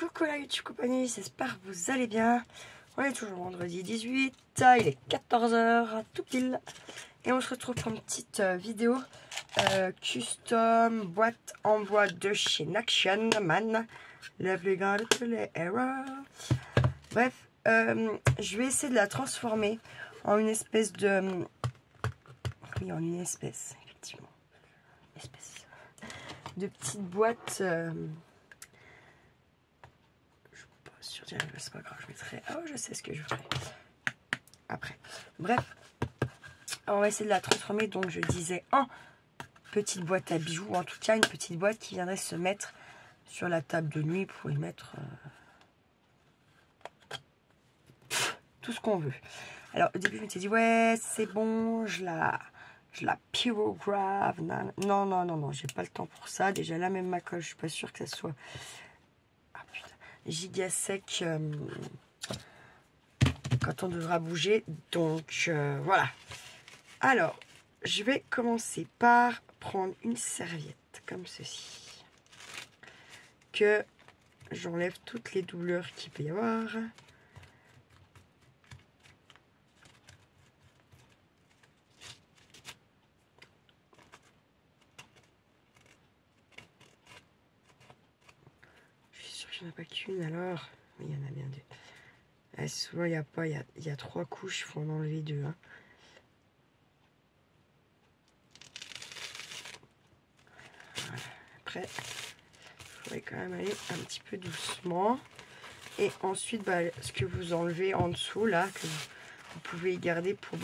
Coucou la YouTube compagnie, j'espère que vous allez bien. On est toujours vendredi 18, il est 14h tout pile. Et on se retrouve pour une petite vidéo custom boîte en bois de chez Action Man. La plus grande de tous les erreurs. Bref, je vais essayer de la transformer en une espèce de... Oui, en une espèce, effectivement. Espèce. De petite boîte... c'est pas grave, je mettrai... Oh, je sais ce que je ferai après. Bref, on va essayer de la transformer, donc je disais, en petite boîte à bijoux, ou en tout cas une petite boîte qui viendrait se mettre sur la table de nuit pour y mettre tout ce qu'on veut. Alors au début je m'étais dit, ouais, c'est bon, je la pyrographe. Non, j'ai pas le temps pour ça. Déjà là, même ma colle, je suis pas sûre que ça soit... Ah putain, giga sec quand on devra bouger. Donc voilà. Alors, je vais commencer par prendre une serviette comme ceci. Que j'enlève toutes les douleurs qu'il peut y avoir. Je suis sûre qu'il n'y en a pas qu'une alors. Oui, il y en a bien deux. Ah, souvent, il n'y a pas, il y a 3 couches, il faut en enlever 2. Hein. Voilà. Après, il faudrait quand même aller un petit peu doucement. Et ensuite, bah, ce que vous enlevez en dessous, là, que vous pouvez y garder pour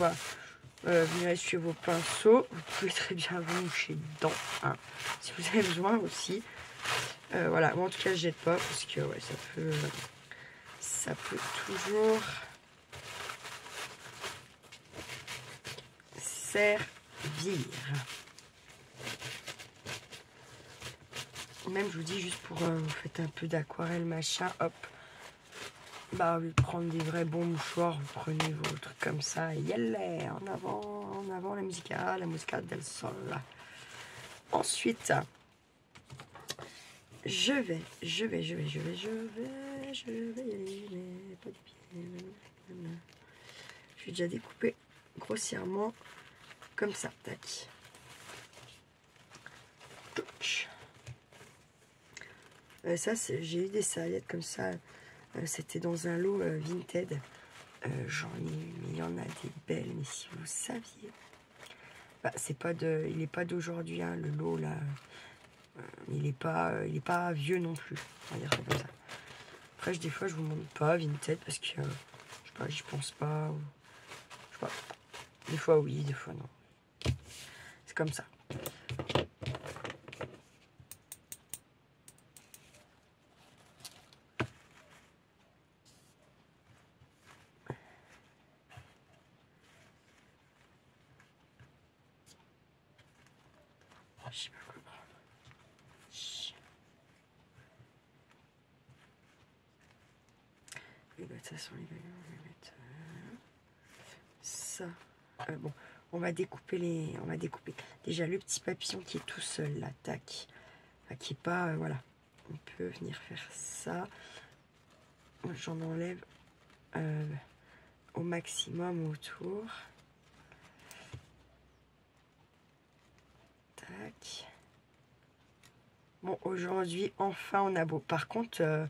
venir essuyer vos pinceaux. Vous pouvez très bien vous moucher dedans, hein, si vous avez besoin aussi. Voilà, moi en tout cas, je jette pas parce que ouais, ça peut toujours servir. Même, je vous dis, juste pour vous faites un peu d'aquarelle, machin, hop. Bah, au lieu de prendre des vrais bons mouchoirs, vous prenez vos trucs comme ça. Et yalla, en avant la musica del sol. Ensuite, je vais y aller. Pas de pied. Je vais déjà découper grossièrement comme ça. Tac. Ça, j'ai eu des serviettes comme ça. C'était dans un lot Vinted. J'en ai eu, mais il y en a des belles. Mais si vous saviez, bah, il n'est pas d'aujourd'hui, hein, le lot là. Il n'est pas vieux non plus. On va dire ça comme ça. Après, des fois, je vous montre pas Vinted parce que je sais pas, j'y pense pas. Ou, je sais pas. Des fois oui, des fois non. C'est comme ça. Je sais pas quoi prendre. Et bah, de toute façon, on va mettre ça. Bon, on va découper déjà le petit papillon qui est tout seul, là, tac. Enfin, qui est pas, voilà. On peut venir faire ça. J'en enlève au maximum autour. Tac. Bon, aujourd'hui, enfin, on a beau. Par contre,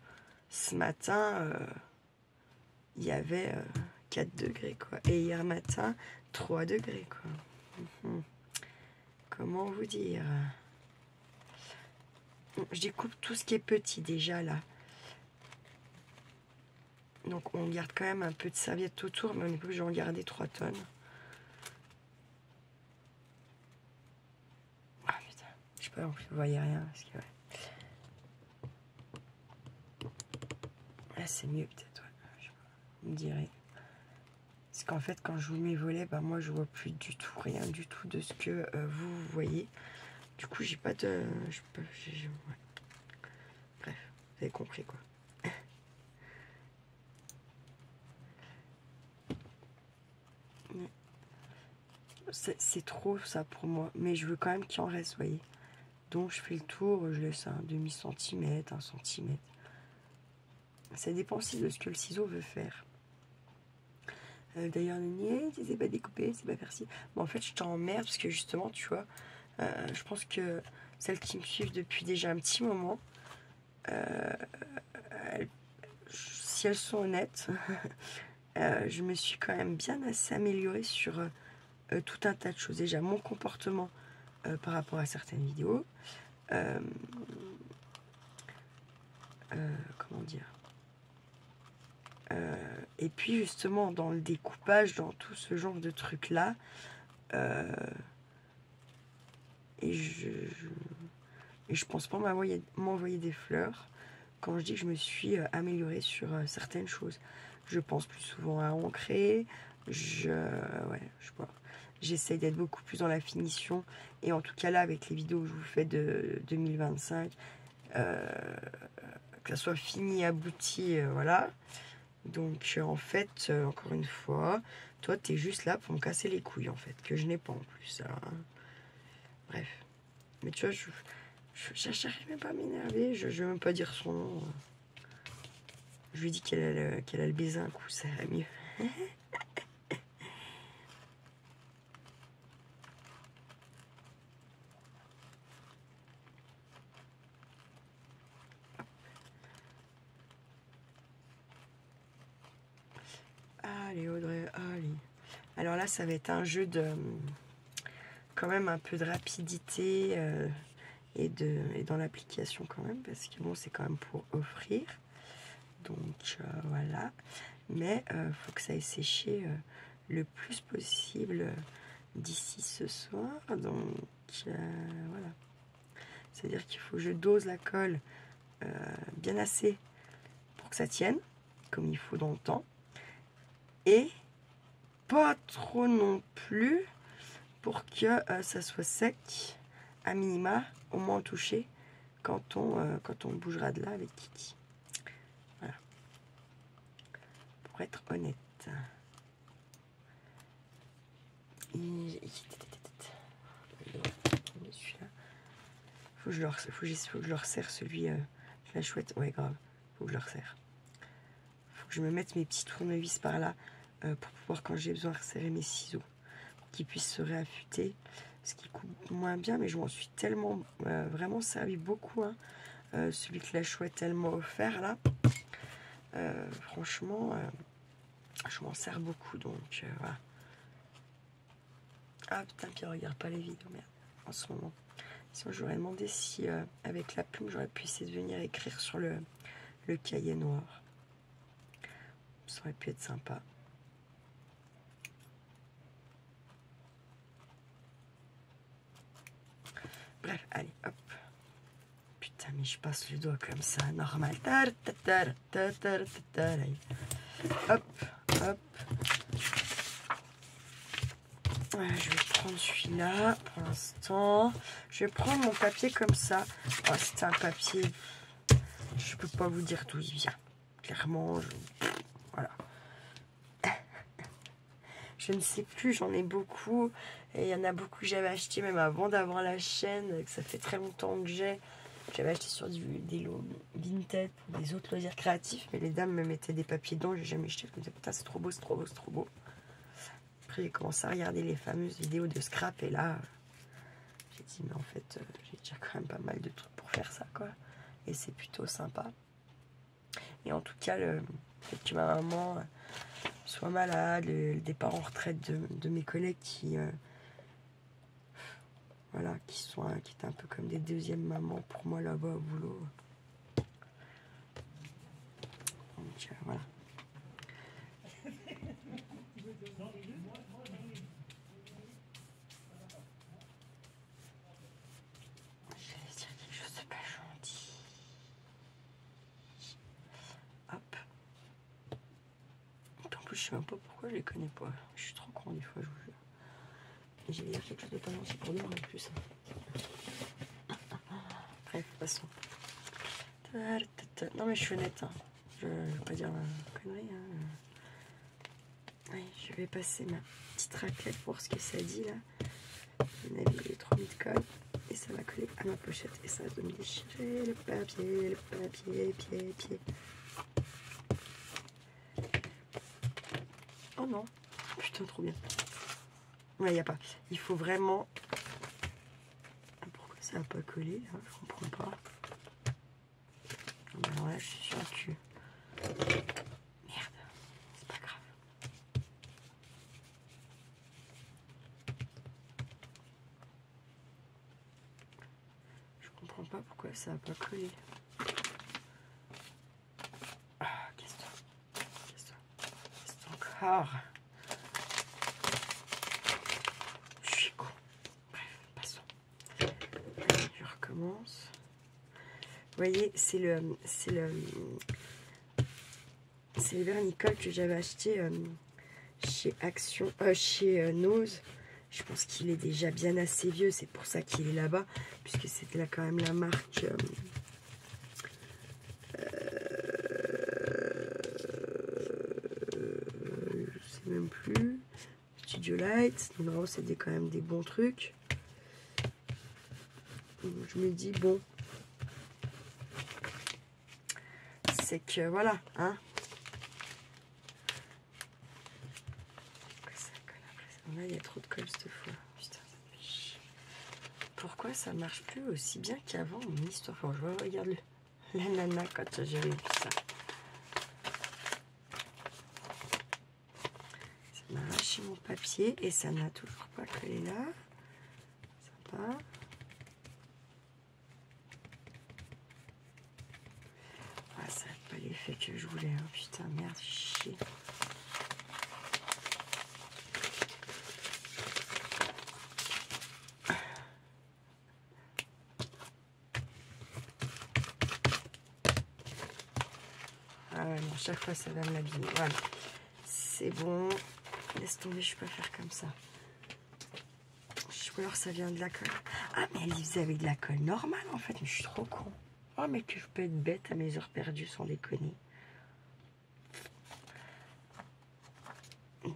ce matin, il y avait 4 degrés, quoi. Et hier matin, 3 degrés, quoi. Comment vous dire? Je découpe tout ce qui est petit, déjà, là. Donc, on garde quand même un peu de serviette autour, mais on est obligé d'en garder 3 tonnes. Ah, putain. Je sais pas, vous voyez rien, parce que, ouais. Là, c'est mieux, peut-être, ouais. Je sais pas, vous me direz. Parce qu'en fait, quand je vous mets volets, bah, moi, je vois plus du tout, rien du tout de ce que vous voyez. Du coup, j'ai pas de... ouais. Bref, vous avez compris, quoi. C'est trop, ça, pour moi. Mais je veux quand même qu'il en reste, vous voyez. Donc, je fais le tour, je laisse un demi-centimètre, 1 centimètre. Ça dépend aussi de ce que le ciseau veut faire. D'ailleurs, c'est pas découpé, c'est pas farci. Bon, en fait, je t'emmerde parce que justement, tu vois, je pense que celles qui me suivent depuis déjà un petit moment, si elles sont honnêtes, je me suis quand même bien assez améliorée sur tout un tas de choses. Déjà, mon comportement par rapport à certaines vidéos. Comment dire, et puis justement dans le découpage, dans tout ce genre de trucs là, et je pense pas m'envoyer des fleurs quand je dis que je me suis améliorée sur certaines choses. Je pense plus souvent à ancrer, j'essaie d'être beaucoup plus dans la finition, et en tout cas là avec les vidéos que je vous fais de 2025, que ça soit fini, abouti, voilà. Donc en fait, encore une fois, toi t'es juste là pour me casser les couilles en fait, que je n'ai pas en plus. Hein. Bref. Mais tu vois, j'arrive même pas à m'énerver, je vais même pas dire son nom. Je lui dis qu'elle a le baiser un coup, ça irait mieux. Allez Audrey, allez. Alors là, ça va être un jeu de... quand même un peu de rapidité et dans l'application quand même, parce que bon, c'est quand même pour offrir. Donc voilà. Mais faut que ça ait séché le plus possible d'ici ce soir. Donc voilà. C'est-à-dire qu'il faut que je dose la colle bien assez pour que ça tienne, comme il faut dans le temps. Et pas trop non plus pour que ça soit sec, à minima, au moins touché, quand on bougera de là avec Kiki. Voilà. Pour être honnête. Faut que je le resserre celui la chouette. Ouais, grave. Faut que je le resserre. Faut que je me mette mes petits tournevis par là pour pouvoir, quand j'ai besoin, resserrer mes ciseaux, pour qu'ils puissent se réaffûter. Ce qui coupe moins bien, mais je m'en suis tellement vraiment servi beaucoup. Hein. Celui que la chouette elle m'a offert là. Franchement, je m'en sers beaucoup, donc voilà. Ah putain, puis regarde pas les vidéos, merde, en ce moment. Sinon, j'aurais demandé si, avec la plume, j'aurais pu essayer de venir écrire sur le cahier noir. Ça aurait pu être sympa. Bref, allez, hop. Putain, mais je passe le doigt comme ça, normal. Hop, hop. Je vais prendre celui-là pour l'instant. Je vais prendre mon papier comme ça. Oh, c'est un papier... Je peux pas vous dire d'où il vient. Clairement, voilà. Je ne sais plus, j'en ai beaucoup. Et il y en a beaucoup que j'avais acheté même avant d'avoir la chaîne, que ça fait très longtemps que j'ai. J'avais acheté sur des lots Vinted pour des autres loisirs créatifs. Mais les dames me mettaient des papiers dedans, j'ai jamais jeté. Je me disais, putain, c'est trop beau, c'est trop beau, c'est trop beau. Après, j'ai commencé à regarder les fameuses vidéos de scrap. Et là, j'ai dit, mais en fait, j'ai déjà quand même pas mal de trucs pour faire ça, quoi. Et c'est plutôt sympa. Et en tout cas, le fait que ma maman soit malade, le départ en retraite de mes collègues qui voilà, qui étaient un peu comme des deuxièmes mamans pour moi là-bas au boulot. Donc voilà. J'allais dire quelque chose de pas gentil. Hop. En plus, je sais même pas pourquoi je les connais pas. Je suis trop con des fois, je vous jure. Et j'allais dire quelque chose de pas gentil pour nous en plus. Bref, passons. Non mais je suis honnête. Hein. Je vais pas dire connerie. Hein. Ouais, je vais passer ma petite raclette pour voir ce que ça dit là. On a mis les 3 000 colle et ça va coller à ma pochette et ça va me déchirer le papier, pied. Oh non. Putain, trop bien. Ouais, il n'y a pas. Il faut vraiment... Pourquoi ça n'a pas collé là? Je comprends pas. Alors là, je suis sûre que... Merde. C'est pas grave. Je comprends pas pourquoi ça n'a pas collé. Ah, qu'est-ce encore? Je suis con. Bref, passons. Allez, je recommence. Vous voyez, c'est le vernicole que j'avais acheté chez Action, chez Nose. Je pense qu'il est déjà bien assez vieux, c'est pour ça qu'il est là-bas, puisque c'était là quand même la marque. Je sais même plus. Studio Light. Non, c'est quand même des bons trucs. Donc, je me dis bon, c'est que voilà, hein. Là, il y a trop de colle cette fois. Putain, ça me fait chier. Pourquoi ça marche plus aussi bien qu'avant mon histoire? Enfin, je regarde la nana quand j'avais vu ça. Ça m'a arraché mon papier et ça n'a toujours pas collé là. Sympa. Ah, ça n'a pas l'effet que je voulais. Hein. Putain, merde, chier. Ah ouais, non, chaque fois ça va me l'abîmer. Voilà. C'est bon. Laisse tomber, je peux pas faire comme ça. Ou alors ça vient de la colle. Ah, mais elle y faisait avec de la colle normale en fait. Mais je suis trop con. Oh, mais que je peux être bête à mes heures perdues sans déconner.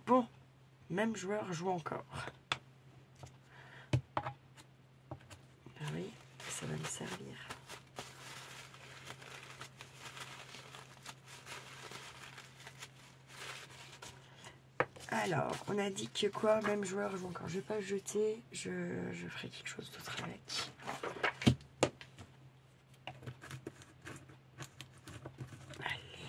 Bon, même joueur joue encore. Ah oui, ça va me servir. Alors, on a dit que quoi, même joueur joue encore. Je vais pas le jeter, je ferai quelque chose d'autre avec. Allez.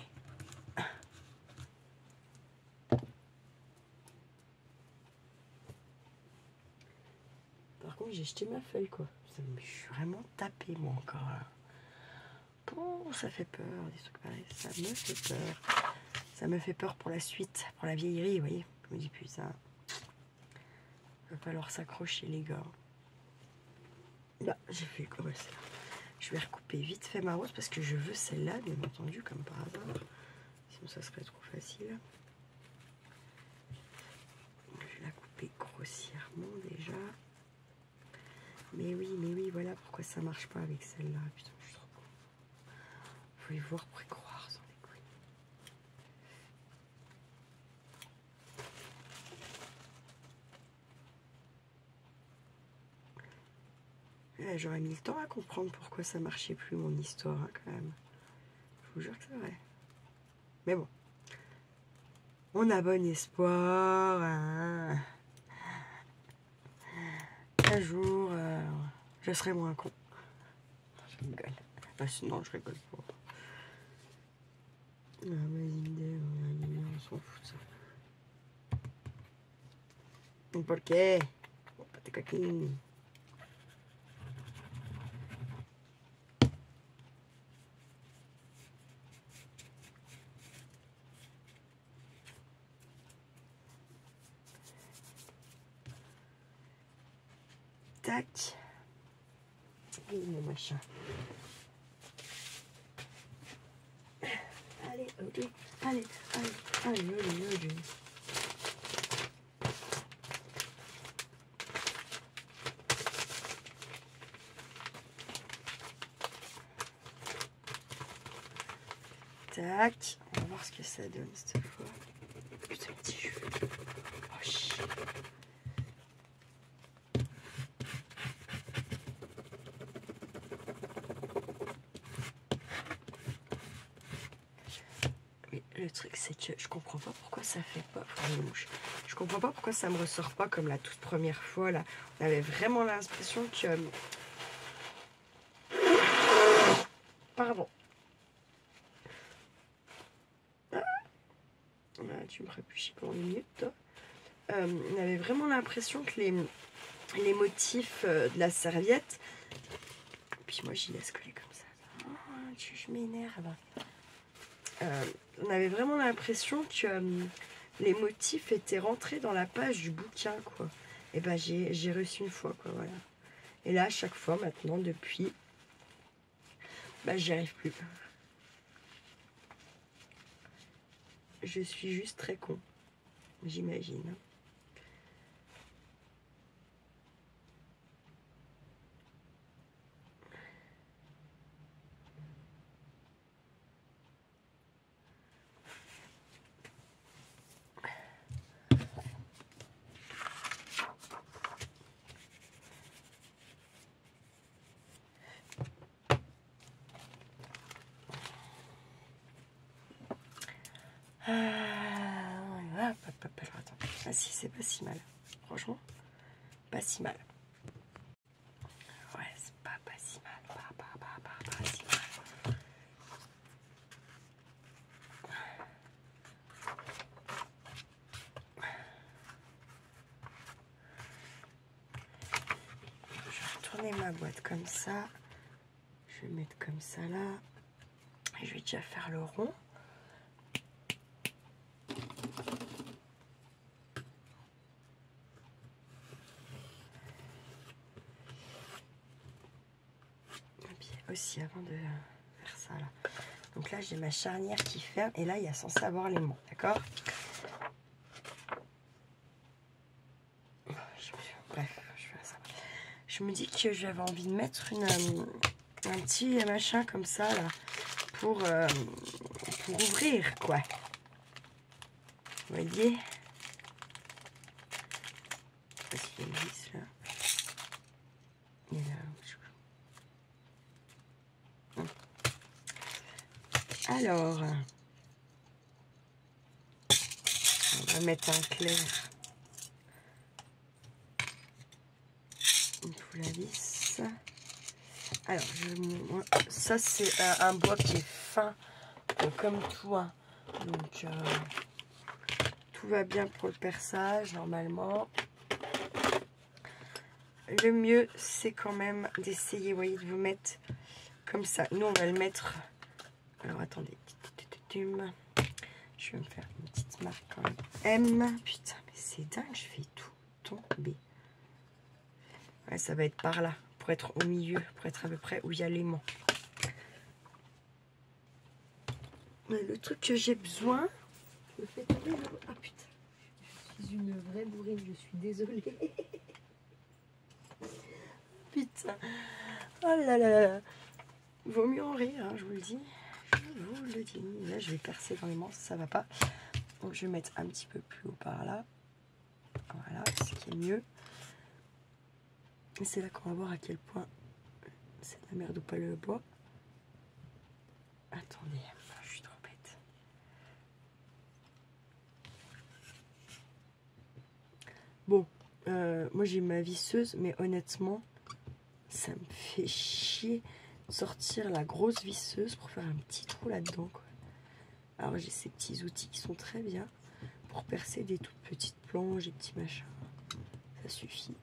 Par contre, j'ai jeté ma feuille, quoi. Je suis vraiment tapée, moi, encore. Là. Bon, ça fait peur, des trucs pareils. Ça me fait peur. Ça me fait peur pour la suite, pour la vieillerie, vous voyez. Je me dis, putain, il va falloir s'accrocher, les gars. Là, j'ai fait quoi? Je vais recouper vite fait ma rose parce que je veux celle-là, bien entendu, comme par hasard. Sinon, ça serait trop facile. Je vais la couper grossièrement déjà. Mais oui, voilà pourquoi ça marche pas avec celle-là. Putain, je suis trop con. Faut y voir pour y croire, sans déconner. J'aurais mis le temps à comprendre pourquoi ça marchait plus mon histoire, hein, quand même. Je vous jure que c'est vrai. Mais bon. On a bon espoir. Hein. Un jour, je serai moins con. Je rigole. Bah, sinon, je rigole pas. Ah, mes idées, on s'en fout de ça. Pourquoi? Pas tes coquines. Tac. Et mon machin. Allez, Audrey. Allez. Tac. On va voir ce que ça donne cette fois. Putain, petit jeu. Oh, chier. Le truc, c'est que je comprends pas pourquoi ça fait pas. Enfin, les mouches. Je comprends pas pourquoi ça me ressort pas comme la toute première fois là. On avait vraiment l'impression que. Pardon. Ah, tu me réfléchis pendant une minute, toi. On avait vraiment l'impression que les motifs de la serviette. Puis moi, j'y laisse coller comme ça. Oh, je m'énerve. On avait vraiment l'impression que les motifs étaient rentrés dans la page du bouquin, quoi. Et ben j'ai reçu une fois, quoi, voilà. Et là, à chaque fois, maintenant, depuis, bah, j'y arrive plus. Je suis juste très con, j'imagine. Attends. Ah si, c'est pas si mal. Franchement, pas si mal. Ouais, c'est pas si mal. Pas si mal. Je vais retourner ma boîte comme ça. Je vais mettre comme ça là. Et je vais déjà faire le rond. Aussi avant de faire ça là. Donc là j'ai ma charnière qui ferme et là il y a censé avoir l'aimant, d'accord? Bref, je fais ça. Je me dis que j'avais envie de mettre un petit machin comme ça là pour ouvrir quoi. Vous voyez? Parce qu'il y a une vis là. Et là. Alors, on va mettre un clair. Une foule à vis. Alors, ça c'est un bois qui est fin, comme tout. Hein. Donc, tout va bien pour le perçage normalement. Le mieux, c'est quand même d'essayer, vous voyez, de vous mettre comme ça. Nous, on va le mettre. Alors, attendez. Je vais me faire une petite marque quand même. M. Putain, mais c'est dingue, je fais tout tomber. Ouais, ça va être par là, pour être au milieu, pour être à peu près où il y a l'aimant. Le truc que j'ai besoin, je me fais tomber. Ah putain, je suis une vraie bourrine, je suis désolée. Putain, oh là là là. Vaut mieux en rire, hein, je vous le dis. Je vous le dis. Là, je vais percer dans les manches, ça va pas. Donc, je vais mettre un petit peu plus haut par là. Voilà, ce qui est mieux. Et c'est là qu'on va voir à quel point c'est de la merde ou pas le bois. Attendez, je suis trop bête. Bon, moi j'ai ma visseuse, mais honnêtement, ça me fait chier de sortir la grosse visseuse pour faire un petit trou là-dedans. Alors j'ai ces petits outils qui sont très bien pour percer des toutes petites planches, des petits machins. Ça suffit.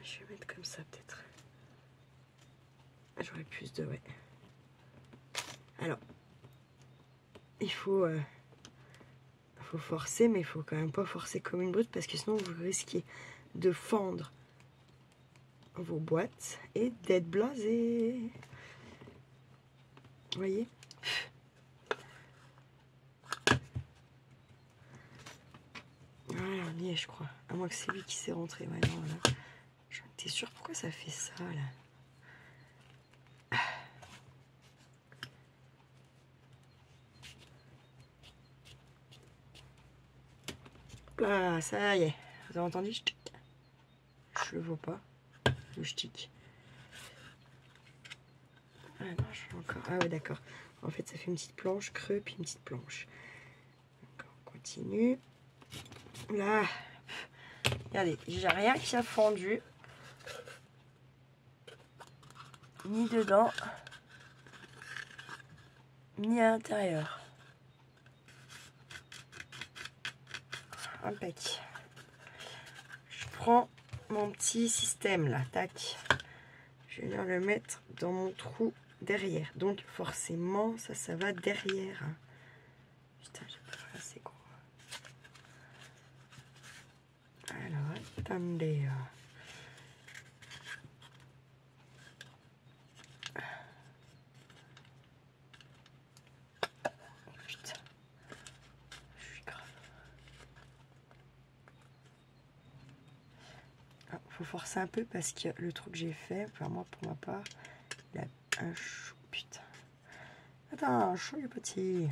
Je vais mettre comme ça peut-être. J'aurais plus de... ouais. Alors, il faut forcer, mais il faut quand même pas forcer comme une brute parce que sinon vous risquez de fendre vos boîtes et d'être blasé. Vous voyez? Voilà, on y est, je crois. À moins que c'est lui qui s'est rentré. Ouais, non, voilà. T'es sûr pourquoi ça fait ça, là? Là, ça y est. Vous avez entendu? Je le vois pas. Le stick. non, je fais encore... Ah ouais, d'accord. En fait, ça fait une petite planche, creux, puis une petite planche. Donc, on continue. Là, regardez, j'ai rien qui a fondu. Ni dedans, ni à l'intérieur. Impec. Je prends mon petit système là, tac. Je vais venir le mettre dans mon trou derrière. Donc forcément, ça va derrière. Putain, j'ai pas fait assez gros. Alors, attendez. Putain, je suis grave. Ah, faut forcer un peu parce que le trou que j'ai fait, enfin moi pour ma part, il a un chou. Putain. Attends, un chou est petit.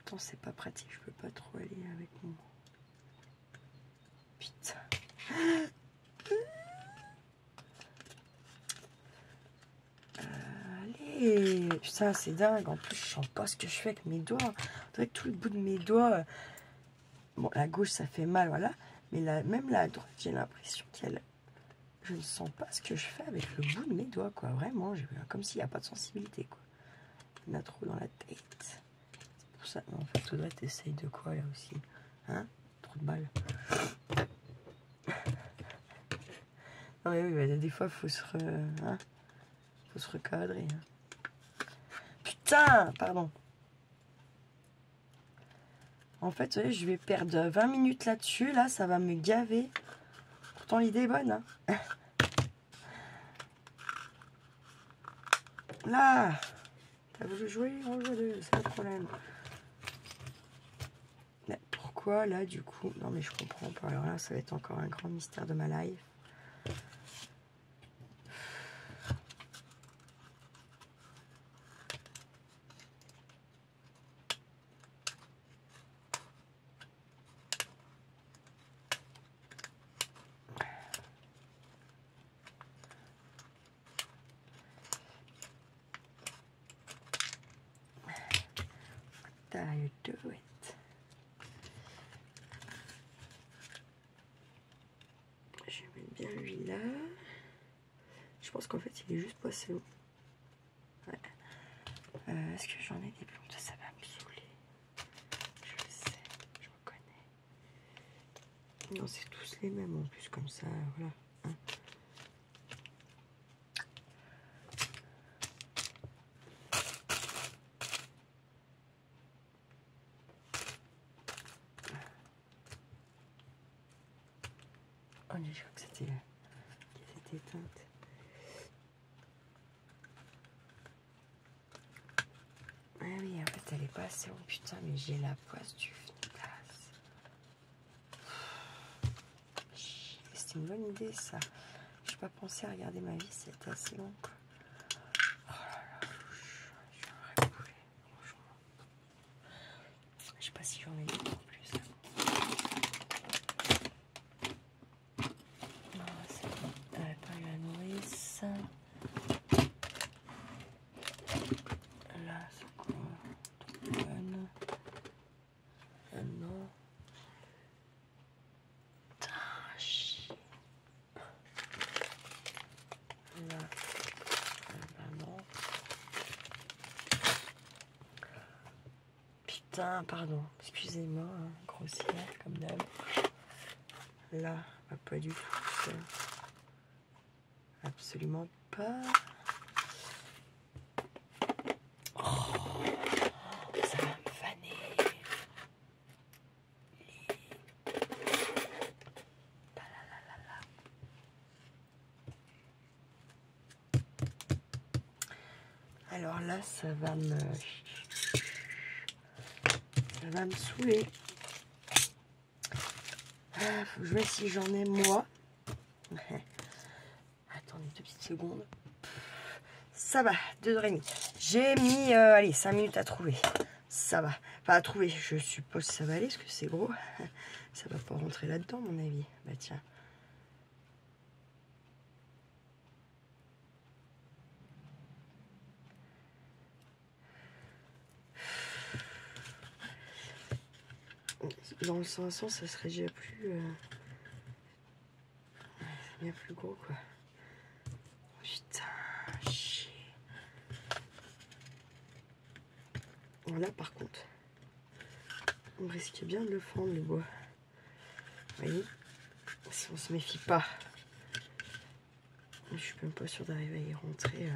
Attends, c'est pas pratique, je peux pas trop aller avec mon... Putain. Allez. Putain, c'est dingue. En plus, je sens pas ce que je fais avec mes doigts. On dirait que tout le bout de mes doigts... Bon, la gauche, ça fait mal, voilà. Mais même la droite, j'ai l'impression qu'elle... Je ne sens pas ce que je fais avec le bout de mes doigts, quoi. Vraiment, comme s'il n'y a pas de sensibilité, quoi. Il y en a trop dans la tête. C'est pour ça, en fait, faudrait t'essayer de quoi, là, aussi. Hein? Trop de balles. Non, mais oui, bah, des fois, faut se recadrer. Hein. Putain! Pardon. En fait, vous voyez, je vais perdre 20 minutes là-dessus. Là, ça va me gaver. Pourtant, l'idée est bonne. Hein. Là! T'as voulu jouer? On joue deux, c'est pas le problème. Mais pourquoi, là, du coup... Non, mais je comprends pas. Alors là, ça va être encore un grand mystère de ma life. You do it. Je vais mettre bien lui là. Je pense qu'en fait il est juste pas assez long. Ouais. Est-ce que j'en ai des plantes? Ça va me saouler. Je le sais, je reconnais. Non, c'est tous les mêmes en plus comme ça, voilà. Hein. Oh, j'ai cru que c'était éteinte. Ah oui, en fait, elle est pas assez longue. Putain, mais j'ai la poisse du finitas. C'était une bonne idée, ça. Je n'ai pas pensé à regarder ma vie, c'était assez long. Oh là là, j'aurais voulu, franchement. Je sais pas si j'en ai eu en plus. Non, c'est bon. Elle n'avait pas eu la nourrice. Là, c'est quoi? Bonne. Non. Là, non. Putain, pardon, excusez-moi, hein, grossière comme d'hab. Là, bah, pas du tout. Absolument pas. Oh, ça va me faner. Alors là, ça va me saouler. Ah, faut que je vois si j'en ai moi. Attendez 2 petites secondes. Ça va, 2h30. J'ai mis, allez, 5 minutes à trouver. Ça va. Enfin, à trouver, je suppose que ça va aller, parce que c'est gros. Ça va pas rentrer là-dedans, à mon avis. Bah tiens. dans le sens, ça serait déjà plus... c'est bien plus gros, quoi. Putain, chier. Voilà, par contre, on risque bien de le fendre, le bois. Vous voyez, si on se méfie pas. Je suis même pas sûre d'arriver à y rentrer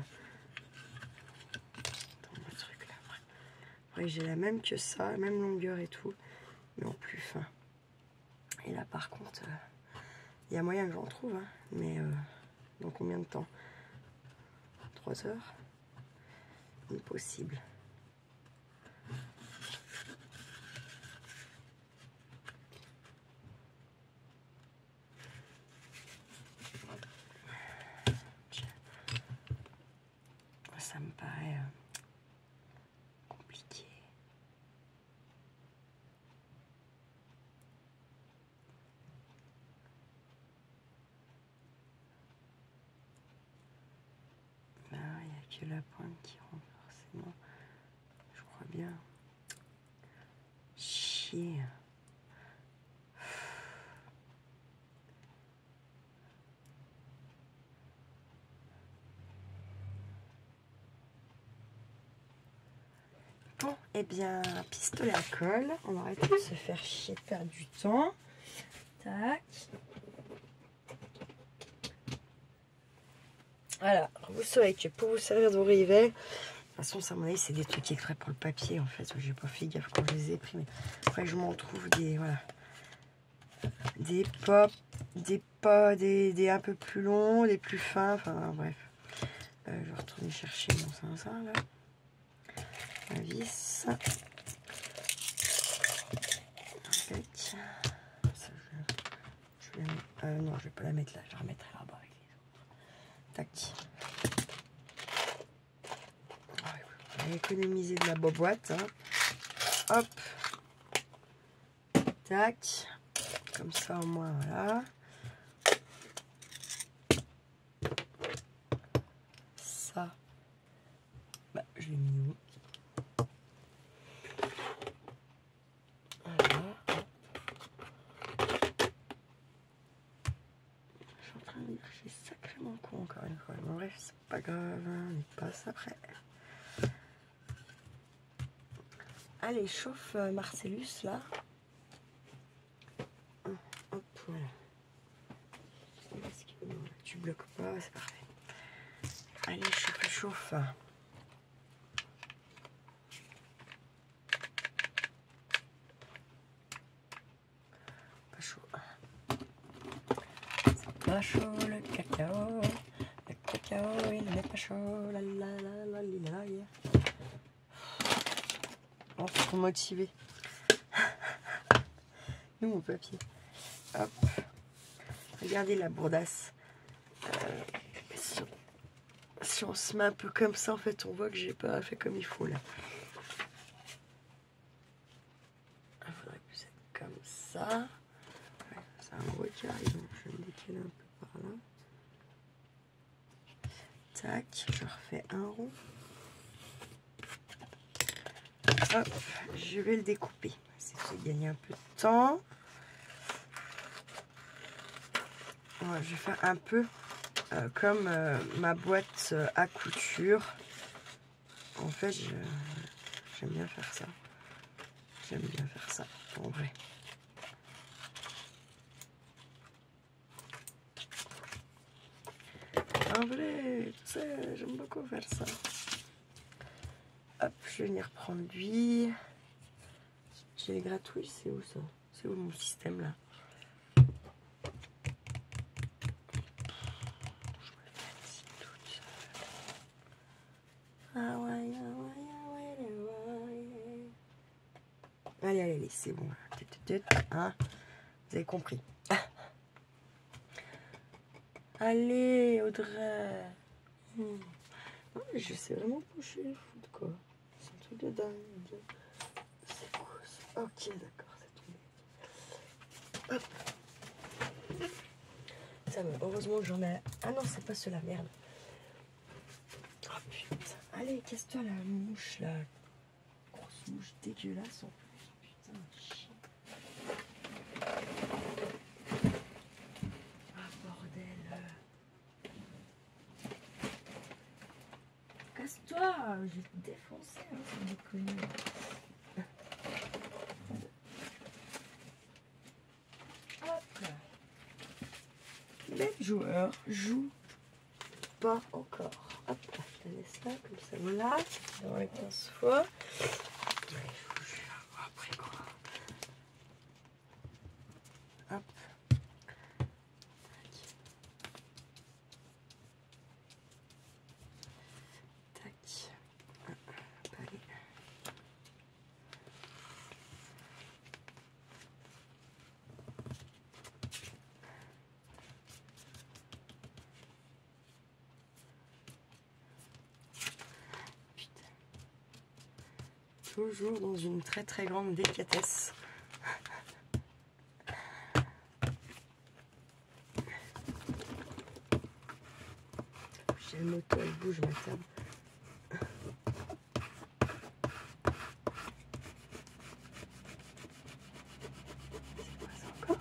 dans mon truc là. Après, j'ai la même que ça, même longueur et tout, mais en plus fin. Et là, par contre, il y a moyen que j'en trouve, hein, mais dans combien de temps? 3 heures? Impossible. Ça me paraît compliqué. Là, il n'y a que la pointe qui rentre forcément. Je crois bien. Chier. Bon, et bien, pistolet à colle. On va arrêter de se faire chier, de perdre du temps. Tac. Voilà, vous saurez que pour vous servir de vos rivets, de toute façon, ça, à mon avis, c'est des trucs exprès pour le papier, en fait. J'ai pas fait gaffe quand je les ai pris, mais après, je m'en trouve des, voilà, des pop, des un peu plus longs, des plus fins, enfin, bref. Je vais retourner chercher mon zinzin, là. La vis. Tac. Ça, je vais la mettre, non, je vais pas la mettre là, je la remettrai là-bas avec les autres. Tac. On va économiser de la boîte. Hein. Hop. Tac. Comme ça au moins, voilà. Ça. Bah, je l'ai mis où? Voilà. Je suis en train de dire que je suis sacrément con encore une fois. Mais bref, c'est pas grave, on y passe après. Allez, chauffe Marcellus là. Hop, voilà. Tu bloques pas, c'est parfait. Allez, chauffe. Pas chaud. C'est pas chaud le cacao. Le cacao, il n'est pas chaud. La la la la la la. On se trop motivé. Nous, mon papier. Hop. Regardez la bourdasse. Si on se met un peu comme ça, en fait, on voit que j'ai pas fait comme il faut là. Il faudrait que vous êtes comme ça. Ouais, c'est un gros carré, donc je vais me décaler un peu par là. Tac, je refais un rond. Hop, je vais le découper. Ça fait gagner un peu de temps. Ouais, je vais faire un peu comme ma boîte à couture. En fait, j'aime bien faire ça. J'aime bien faire ça, en vrai. En vrai, tu sais, j'aime beaucoup faire ça. Hop, je vais venir prendre lui. J'ai les gratouilles, c'est où ça? C'est où mon système là? Allez, c'est bon. Hein, vous avez compris. Allez, Audrey. Non, mais je sais vraiment pas où je suis foot, quoi. C'est un truc de dingue. C'est quoi ça? Ok, d'accord, c'est tombé. Hop. Ça va, heureusement que j'en ai... Ah non, c'est pas cela, merde. Oh putain. Allez, casse-toi la mouche, là. Grosse mouche dégueulasse en plus. Putain, chien. casse-toi, je vais te défoncer, hein, sans déconner. Hop. Les joueurs jouent pas encore. Hop, je la laisse là, comme ça, voilà. On va 15 fois. Je vous jure, après quoi. Hop. Tac. Tac. Allez. Toujours dans une très très grande délicatesse. J'ai le moto, elle bouge ma table. C'est quoi ça encore?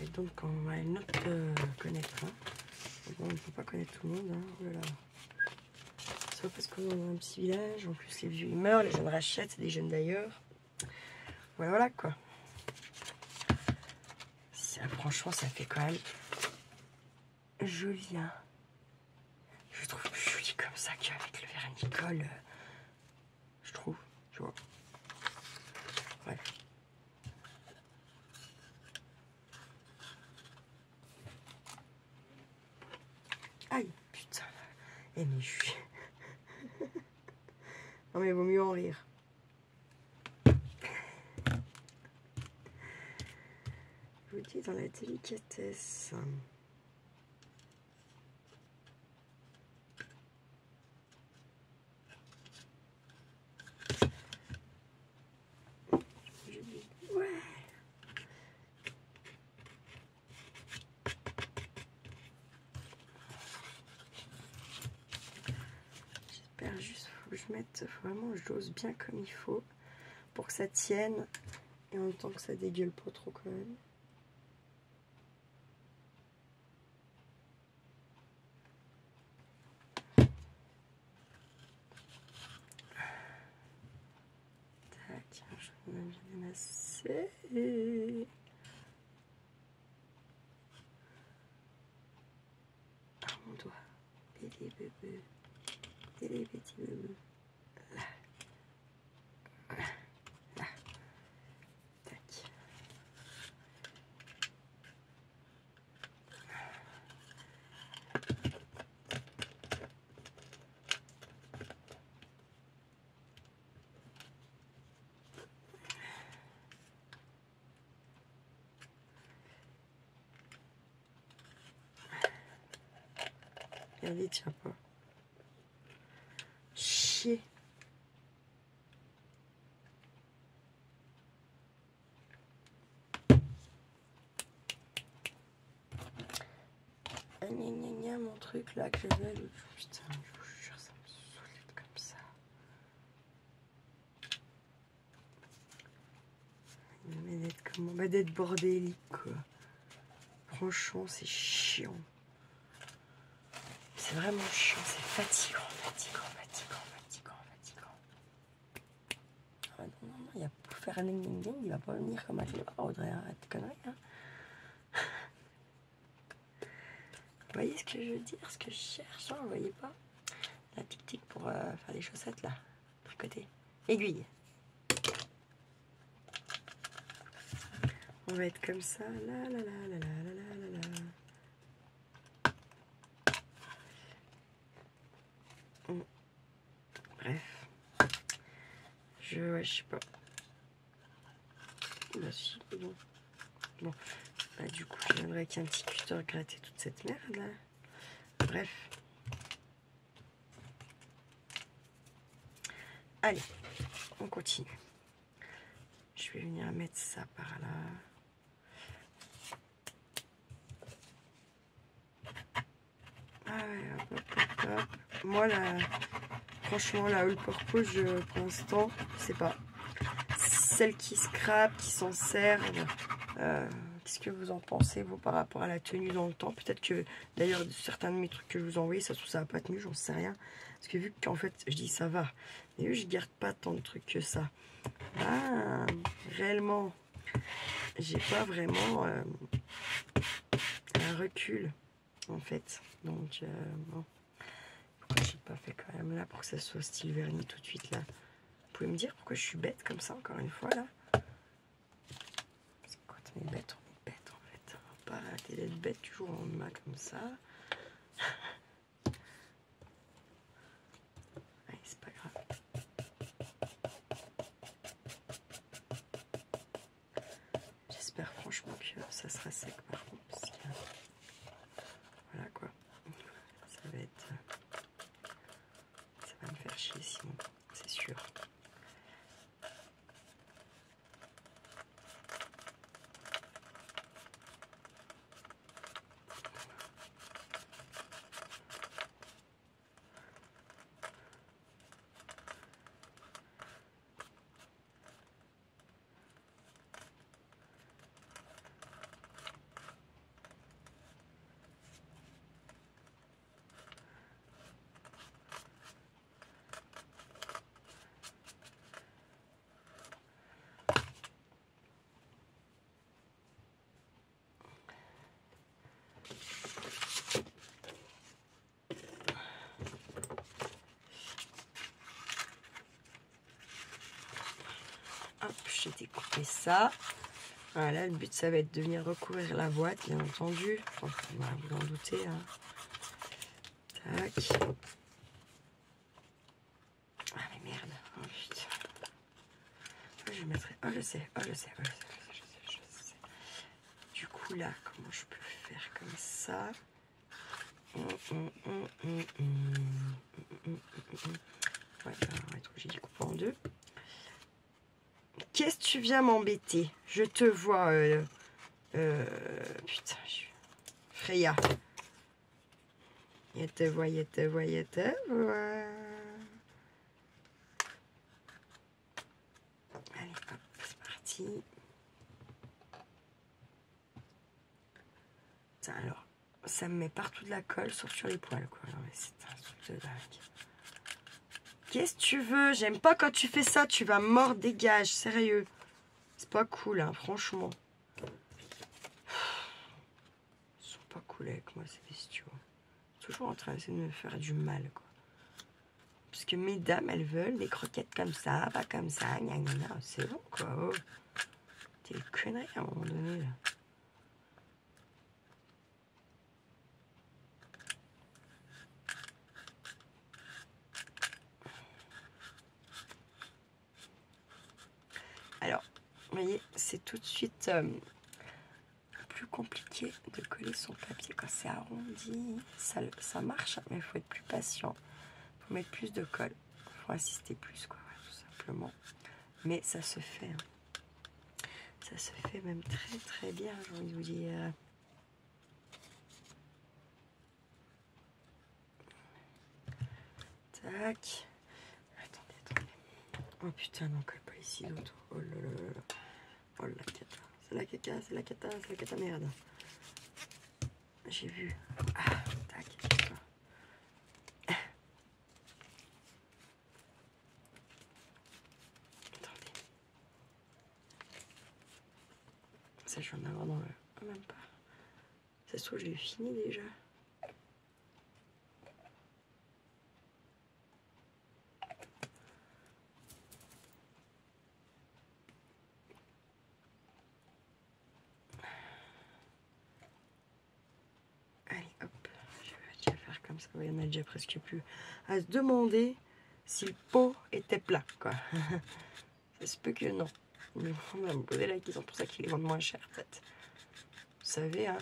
Et donc on va une autre connaître. Hein. Bon, il ne faut pas connaître tout le monde. Hein. Oh là là. Soit parce qu'on est dans un petit village, en plus les vieux ils meurent, les jeunes rachètent, c'est des jeunes d'ailleurs. Voilà, voilà quoi. Ça, franchement, ça fait quand même joli. Hein. Je trouve plus joli comme ça qu'avec le vernicole. Je trouve, tu vois. Ouais. Aïe, putain. Eh mais je suis... Non mais il vaut mieux en rire. Je vous dis dans la délicatesse. Ouais. J'espère juste, faut que je mette vraiment, j'ose bien comme il faut pour que ça tienne et en même temps que ça dégueule pas trop quand même. Tac, je vais bien démasser. Ah mon doigt, bébé bébé, bébé petit bébé. Là. Là. Tac. Regardez, tiens pas. Chier. Gna gna gna, mon truc là que j'avais. Putain, je vous jure, ça me saoule d'être comme ça. Mais d'être comment? Bah d'être bordélique quoi. Franchement, c'est chiant. C'est vraiment chiant, c'est fatigant, fatigant, fatigant, fatigant, fatigant. Ah non, non, non, il y a pour faire un ding ding, il va pas venir comme un Audrey, arrête de conneries. Hein. Vous voyez ce que je veux dire, ce que je cherche, hein, vous voyez pas? La tic-tic pour faire les chaussettes là, tricoter. Aiguille. On va être comme ça, là, là, là, là, là, là, là, là. Bref, ouais, je sais pas. Bah si, bon. Bon, bah du coup, j'aimerais qu'un petit cutter gratter toute cette merde là. Bref. Allez, on continue. Je vais venir mettre ça par là. Ah ouais, hop, hop, hop, hop. Moi, là, franchement, la All Purpose, pour l'instant, je sais pas. Celles qui scrapent, qui s'en servent, Qu'est-ce que vous en pensez, vous, par rapport à la tenue dans le temps? Peut-être que, d'ailleurs, certains de mes trucs que je vous ai envoyés, ça se trouve, ça n'a pas tenu, j'en sais rien. Parce que vu qu'en fait, je dis ça va. Mais vu je garde pas tant de trucs que ça. Ah, réellement, j'ai pas vraiment un recul, en fait. Donc, bon. Pourquoi j'ai pas fait quand même là pour que ça soit style vernis tout de suite là? Vous pouvez me dire pourquoi je suis bête comme ça, encore une fois, là? Parce que quand on est bête, en fait. On va pas arrêter d'être bête du jour au lendemain comme ça. Allez, c'est pas grave. J'espère franchement que ça sera sec par contre, parce que voilà quoi, ça va être, ça va me faire chier sinon, c'est sûr. Hop, j'ai découpé ça. Voilà, le but ça va être de venir recouvrir la boîte, bien entendu. Enfin, vous en doutez. Hein. Tac. Ah mais merde. Oh putain. Je mettrai. Oh je sais, je sais. Du coup là, comment je peux faire comme ça? Ouais, on va être obligé de couper en deux. Qu'est-ce que tu viens m'embêter? Je te vois. Putain, Freya. Je te vois. Allez, hop, c'est parti. Tiens, alors, ça me met partout de la colle, sauf sur les poils, quoi. C'est un truc de dingue. Qu'est-ce que tu veux? J'aime pas quand tu fais ça, tu vas mordre, dégage, sérieux. C'est pas cool, hein, franchement. Ils sont pas cool avec moi, ces bestiaux. Toujours en train d'essayer de me faire du mal, quoi. Parce que mesdames, elles veulent des croquettes comme ça, pas comme ça, gna gna gna. C'est bon, quoi. Oh. T'es une connerie à un moment donné, là. Alors, vous voyez, c'est tout de suite plus compliqué de coller son papier quand c'est arrondi. Ça marche, mais il faut être plus patient. Il faut mettre plus de colle. Il faut insister plus, quoi, tout simplement. Mais ça se fait. Hein. Ça se fait même très très bien, j'ai envie de vous dire. Tac. Attendez. Oh putain, non, colle pas ici l'autre. Oh là là. Oh la cata. C'est la cata, merde. J'ai vu. Ah, tac. Attendez. Ça, je vais en avoir dans le... Oh, même pas. Ça se trouve, je l'ai fini déjà. Allez, hop. Je vais déjà faire comme ça. Il y en a déjà presque plus à se demander si le pot était plat, quoi. Ça se peut que non. Mais on va me poser la question, pour ça qu'ils les vendent moins cher, en fait. Vous savez, hein,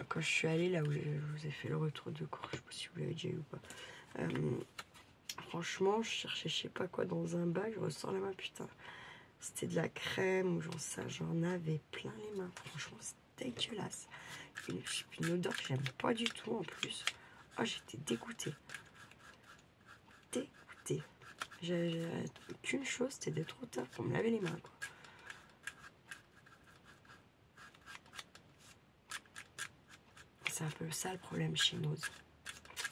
quand je suis allée là où je vous ai fait le retour de cours, je sais pas si vous l'avez déjà eu ou pas. Franchement, je cherchais je sais pas quoi dans un bac, je ressors la main, putain. C'était de la crème ou j'en avais plein les mains. Franchement, c'était dégueulasse. Une odeur que j'aime pas du tout en plus. Oh, j'étais dégoûtée. Dégoûtée. J'avais qu'une chose, c'était d'être trop tard pour me laver les mains, quoi. c'est un peu ça le problème chez Nose.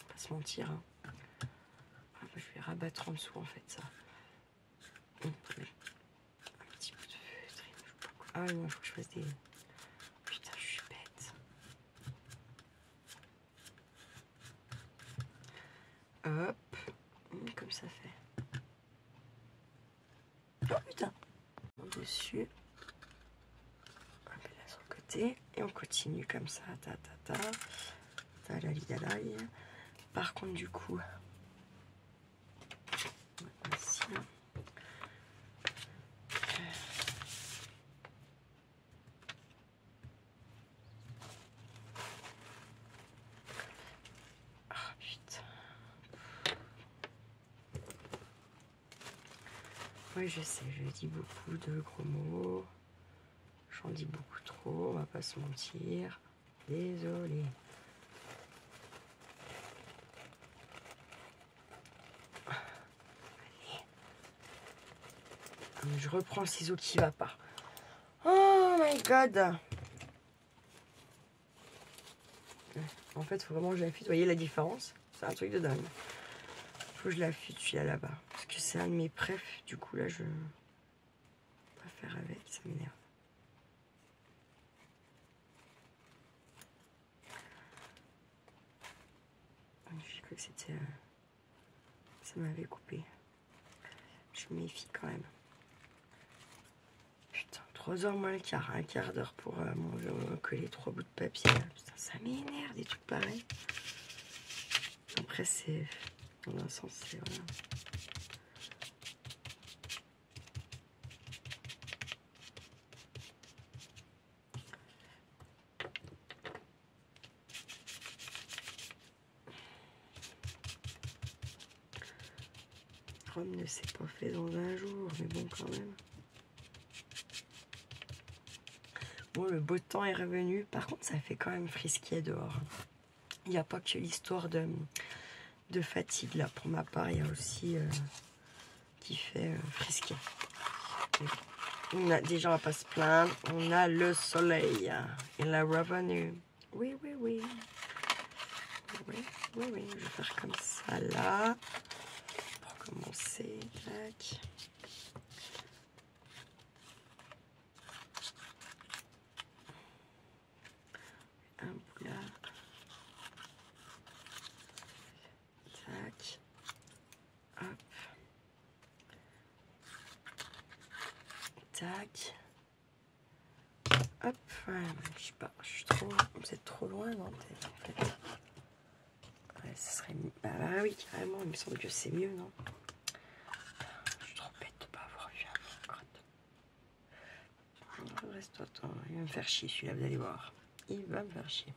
Pas se mentir. Hein. Ah, bah, je vais rabattre en dessous en fait ça. Un petit peu de feutre. Ah oui, il faut que je fasse des... Putain, je suis bête. Hop. Comme ça fait. Oh putain. Dessus. Hop là sur le côté. Et on continue comme ça. Ta ta ta. Ta la li la la. Par contre du coup. Ici. Oui, je sais, je dis beaucoup de gros mots. J'en dis beaucoup trop, on va pas se mentir. Désolée. Allez. Je reprends le ciseau qui va pas. Oh my god. En fait, il faut vraiment que je l'affûte. Vous voyez la différence? C'est un truc de dingue. Faut que je l'affûte celui-là là-bas. Parce que c'est un de mes préfs. Du coup, là, je vais pas faire avec. Ça m'énerve. J'ai cru que c'était... ça m'avait coupé. Je me méfie quand même. Putain, 3h moins le quart. Un quart d'heure pour coller 3 bouts de papier. Là. Putain, ça m'énerve des trucs pareils. Après, c'est... dans un sens, c'est... Voilà. Rome ne s'est pas fait dans un jour, mais bon, quand même. Bon, le beau temps est revenu. Par contre, ça fait quand même frisquet dehors. Il n'y a pas que l'histoire de fatigue, là. Pour ma part, il y a aussi qui fait frisquet. On a, déjà, on va pas se plaindre. On a le soleil. Il est revenu. Oui, oui, oui. Oui, oui, oui. Je vais faire comme ça, là. Pour commencer. Tac. Un bout là. Tac. Hop. Tac. Hop. Ouais, je sais pas. Je suis trop... Vous êtes trop loin, non, peut-être, en fait. Ouais, ça serait... Bah oui, carrément. Il me semble que c'est mieux, non? Je suis trop bête de pas avoir vu un reste toi. Il va me faire chier, celui-là, vous allez voir. Il va me faire chier.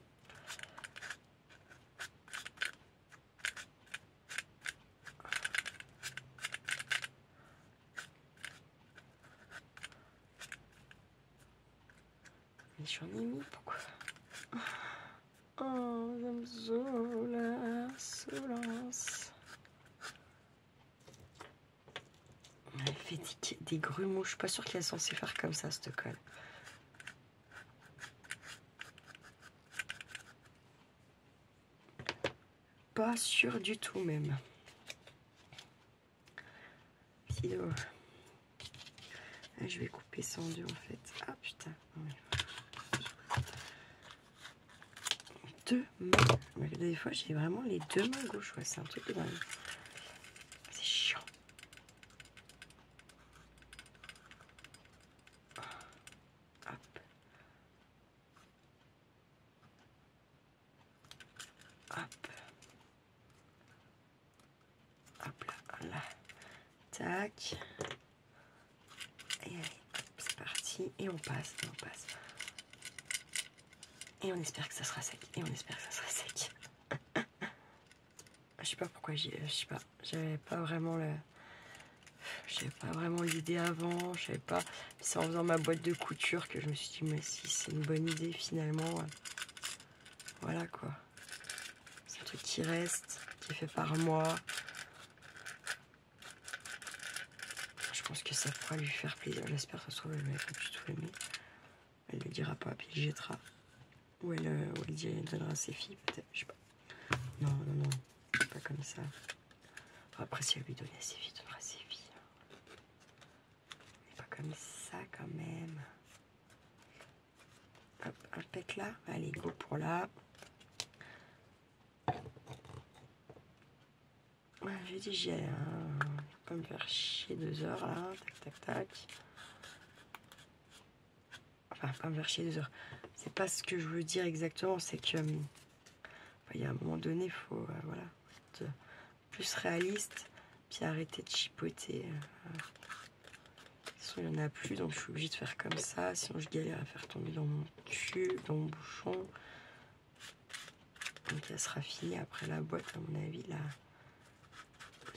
Mais j'en ai mis, pourquoi? Oh, j'aime la solence. Elle fait des grumeaux. Je suis pas sûre qu'elle est censée faire comme ça, cette colle. Pas sûre du tout, même. Là, je vais couper ça en deux, en fait. Ah, putain. Deux mains. Des fois, j'ai vraiment les deux mains gauches. Ouais, c'est un truc de dingue. C'est chiant. Hop. Hop. Hop là, là. Tac. Et allez, c'est parti. Et on passe, et on passe. Et on espère que ça sera sec. Et on espère que ça sera sec. Je sais pas pourquoi je sais pas. J'avais pas vraiment l'idée avant. Je savais pas. C'est en faisant ma boîte de couture que je me suis dit mais si c'est une bonne idée finalement. Voilà quoi. C'est un truc qui reste, qui est fait par moi. Je pense que ça pourra lui faire plaisir. J'espère que ça soit elle va pas du tout aimer. Elle le dira pas puis il jettera. Ou elle donnera à ses filles, peut-être, je sais pas. Non, non, non, pas comme ça. Après, si elle lui donnait à ses filles, elle donnera à ses filles. Mais pas comme ça, quand même. Hop, un pet là. Allez, go pour là. Ouais, j'ai dit j'ai pas me faire chier 2 heures là. Tac, tac, tac. Enfin, pas me faire chier 2 heures. C'est pas ce que je veux dire exactement. C'est que il y a un moment donné, il faut voilà, être plus réaliste. Puis arrêter de chipoter. De toute façon, il n'y en a plus, donc je suis obligée de faire comme ça. Sinon, je galère à faire tomber dans mon tube, dans mon bouchon. Donc, elle sera finie après la boîte, à mon avis.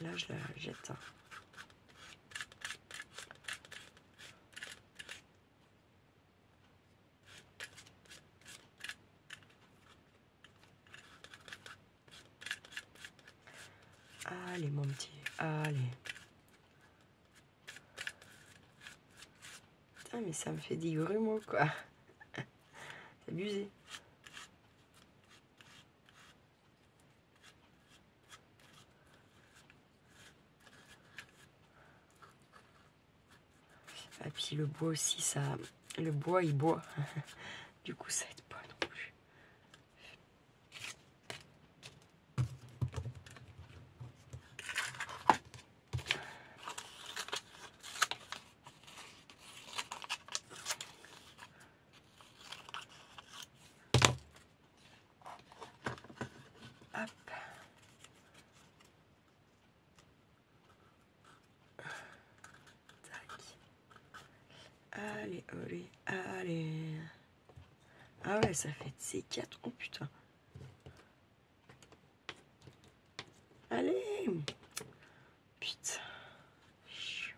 Là je la jette. Hein. Allez, mon petit, allez. Putain, mais ça me fait des grumeaux, quoi. C'est abusé. Et puis le bois aussi, ça... Le bois, il boit. Du coup, ça aide pas non plus. Hop. Allez, allez, allez. Ah ouais, ça fait de ces 4. Oh putain. Allez. Putain. Je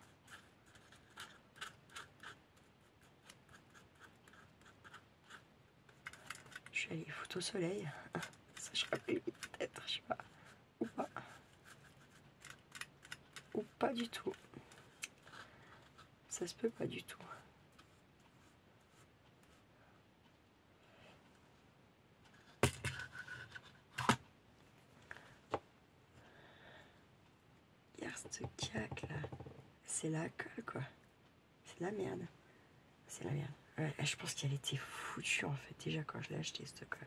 suis allée foutre au soleil. Ça, je rappelle peut-être, je sais pas. Ou pas. Ou pas du tout. Ça se peut pas du tout. Ce cac là, c'est la colle quoi. C'est la merde. C'est la merde. Ouais, je pense qu'elle était foutue en fait déjà quand je l'ai acheté cette colle.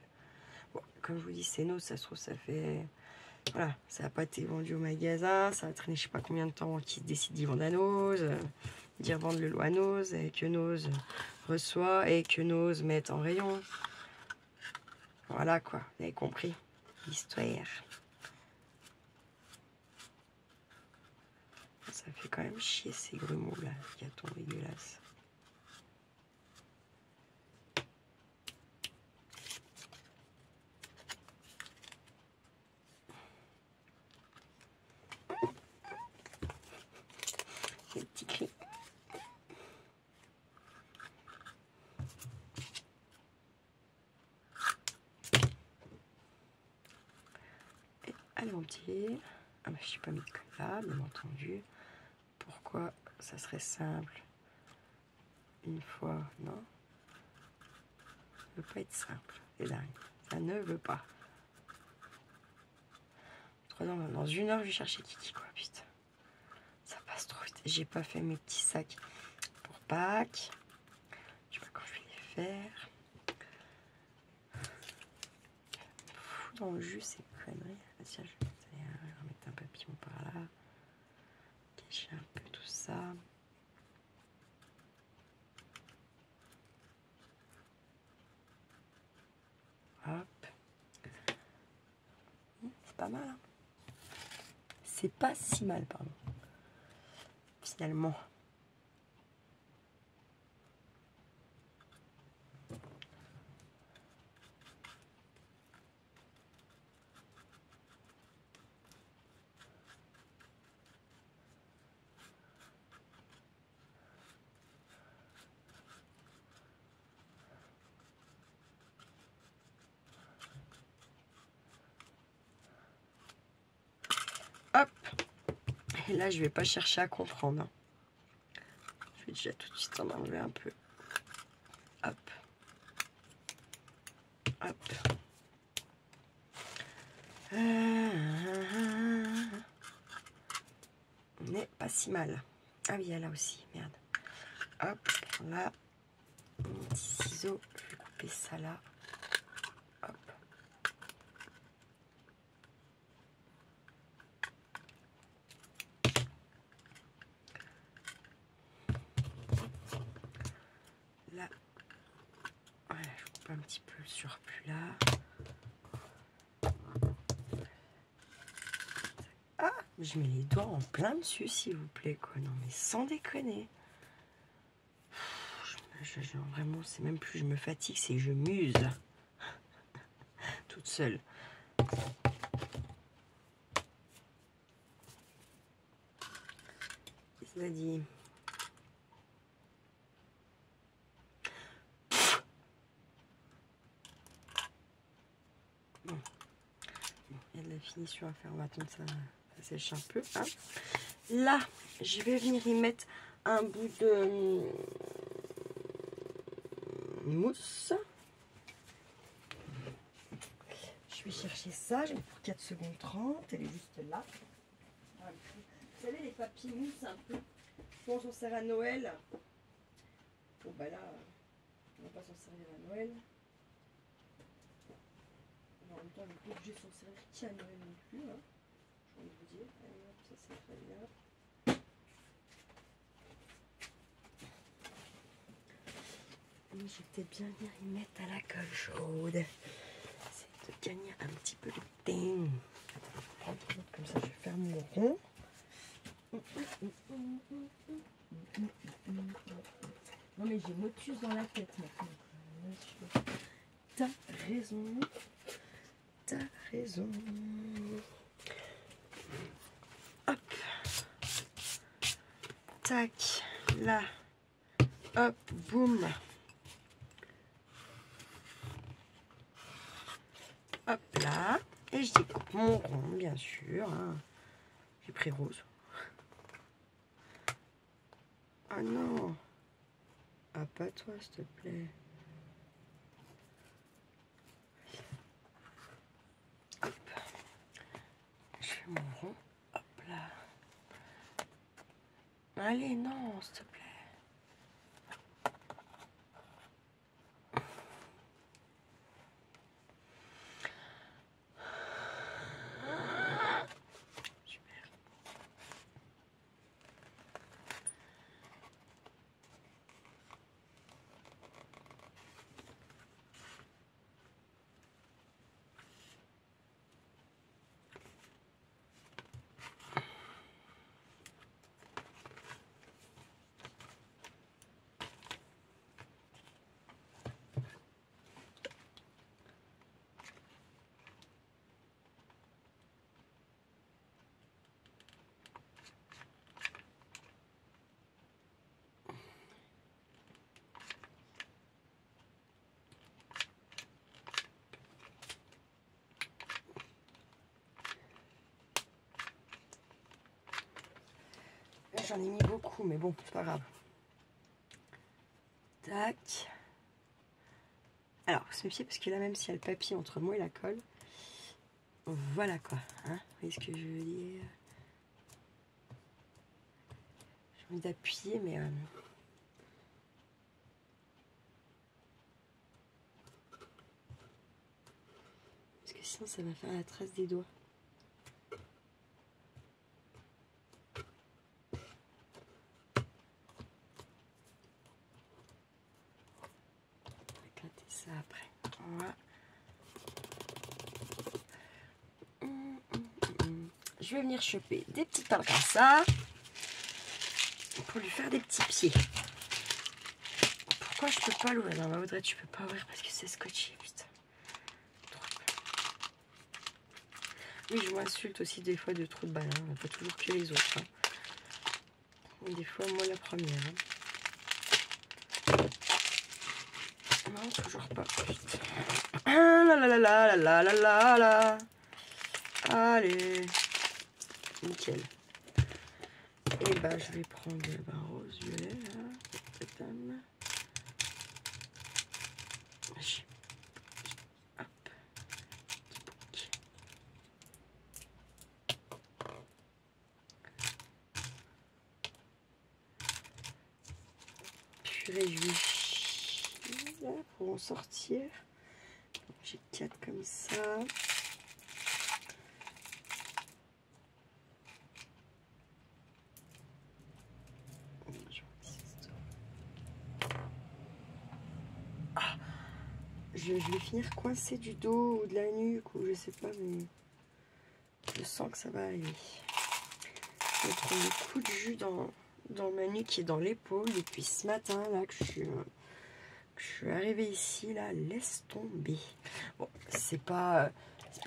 Bon, comme je vous dis, c'est Nose, ça se trouve ça fait... Voilà, ça n'a pas été vendu au magasin, ça a traîné je sais pas combien de temps qu'ils décident d'y vendre à Nose, dire vendre le lot à Nose, et que Nose reçoit, et que Nose mette en rayon. Voilà quoi, vous avez compris l'histoire. Ça fait quand même chier ces grumeaux là, qui a ton dégueulasse. Les petits cris. Et allez mon petit. Ah bah je suis pas mis de colle là, bien entendu. Pourquoi ça serait simple une fois, non? Ça ne veut pas être simple, c'est dingue. Ça ne veut pas. 3 ans, dans 1 heure, je vais chercher Kiki, quoi, putain. Ça passe trop vite. J'ai pas fait mes petits sacs pour Pâques. Je sais pas quand je vais les faire. Fou dans le jus, ces conneries. Tiens, je vais remettre un papillon par là. Cacher un peu tout ça. Hop. C'est pas mal, hein. C'est pas si mal, pardon. Finalement. Hop. Et là, je vais pas chercher à comprendre. Hein. Je vais déjà tout de suite en enlever un peu. Hop. Hop. On n'est pas si mal. Ah oui, il y a là aussi, merde. Hop, là, mon petit ciseau, je vais couper ça là. Hop. Là, voilà, je coupe un petit peu le surplus là. Ah, je mets les doigts en plein dessus, s'il vous plaît, quoi. Non, mais sans déconner. Vraiment, c'est même plus je me fatigue, c'est je muse. Toute seule. Qu'est-ce qu'il a dit? Bon. Il y a de la finition à faire. On va attendre ça sèche un peu. Hein. Là, je vais venir y mettre un bout de mousse. Je vais chercher ça. J'ai pour 4 secondes 30. Elle est juste là. Vous savez, les papilles mousse un peu. Bon, on s'en sert à Noël. Bon, bah là, on va pas s'en servir à Noël. En même temps, on n'est pas obligé de s'en servir qu'à Noël non plus. Hein. J'ai envie de vous dire. Allez, hop, ça c'est très bien. Mais je vais peut-être bien venir y mettre à la colle chaude. C'est de gagner un petit peu de temps. Attends, je vais prendre comme ça, je vais faire mon rond. Non mais j'ai motus dans la tête maintenant. T'as raison. T'as raison. Hop. Tac. Là. Hop. Boum. Hop là. Et je découpe mon rond, bien sûr. Hein. J'ai pris rose. Ah non. Ah, pas toi, s'il te plaît. Hop. Je fais mon rond. Hop là. Allez, non, s'il te plaît. J'en ai mis beaucoup, mais bon, c'est pas grave. Tac. Alors, faut se méfier parce que là, même s'il y a le papier entre moi et la colle, voilà quoi. Hein, vous voyez ce que je veux dire? J'ai envie d'appuyer, mais... parce que sinon, ça va faire la trace des doigts. Ça après. Voilà. Je vais venir choper des petites perles comme ça pour lui faire des petits pieds. Pourquoi je peux pas l'ouvrir? Non, Audrey, tu peux pas ouvrir parce que c'est scotché, putain. Oui, je m'insulte aussi des fois de trop de balles. Hein. Pas toujours que les autres. Hein. Des fois, moi la première. Hein. Non, toujours pas. Putain. Ah là là là là là là là là. Allez. Nickel. Et bah, je vais prendre le rose violet là. Hop. réjouis là, pour en sortir. J'ai 4 comme ça. Ah, je vais finir coincé du dos ou de la nuque ou je sais pas, mais je sens que ça va arriver. Je trouve des coups de jus dans ma nuque et dans l'épaule depuis ce matin là que je suis arrivée ici là. Laisse tomber. Bon, c'est pas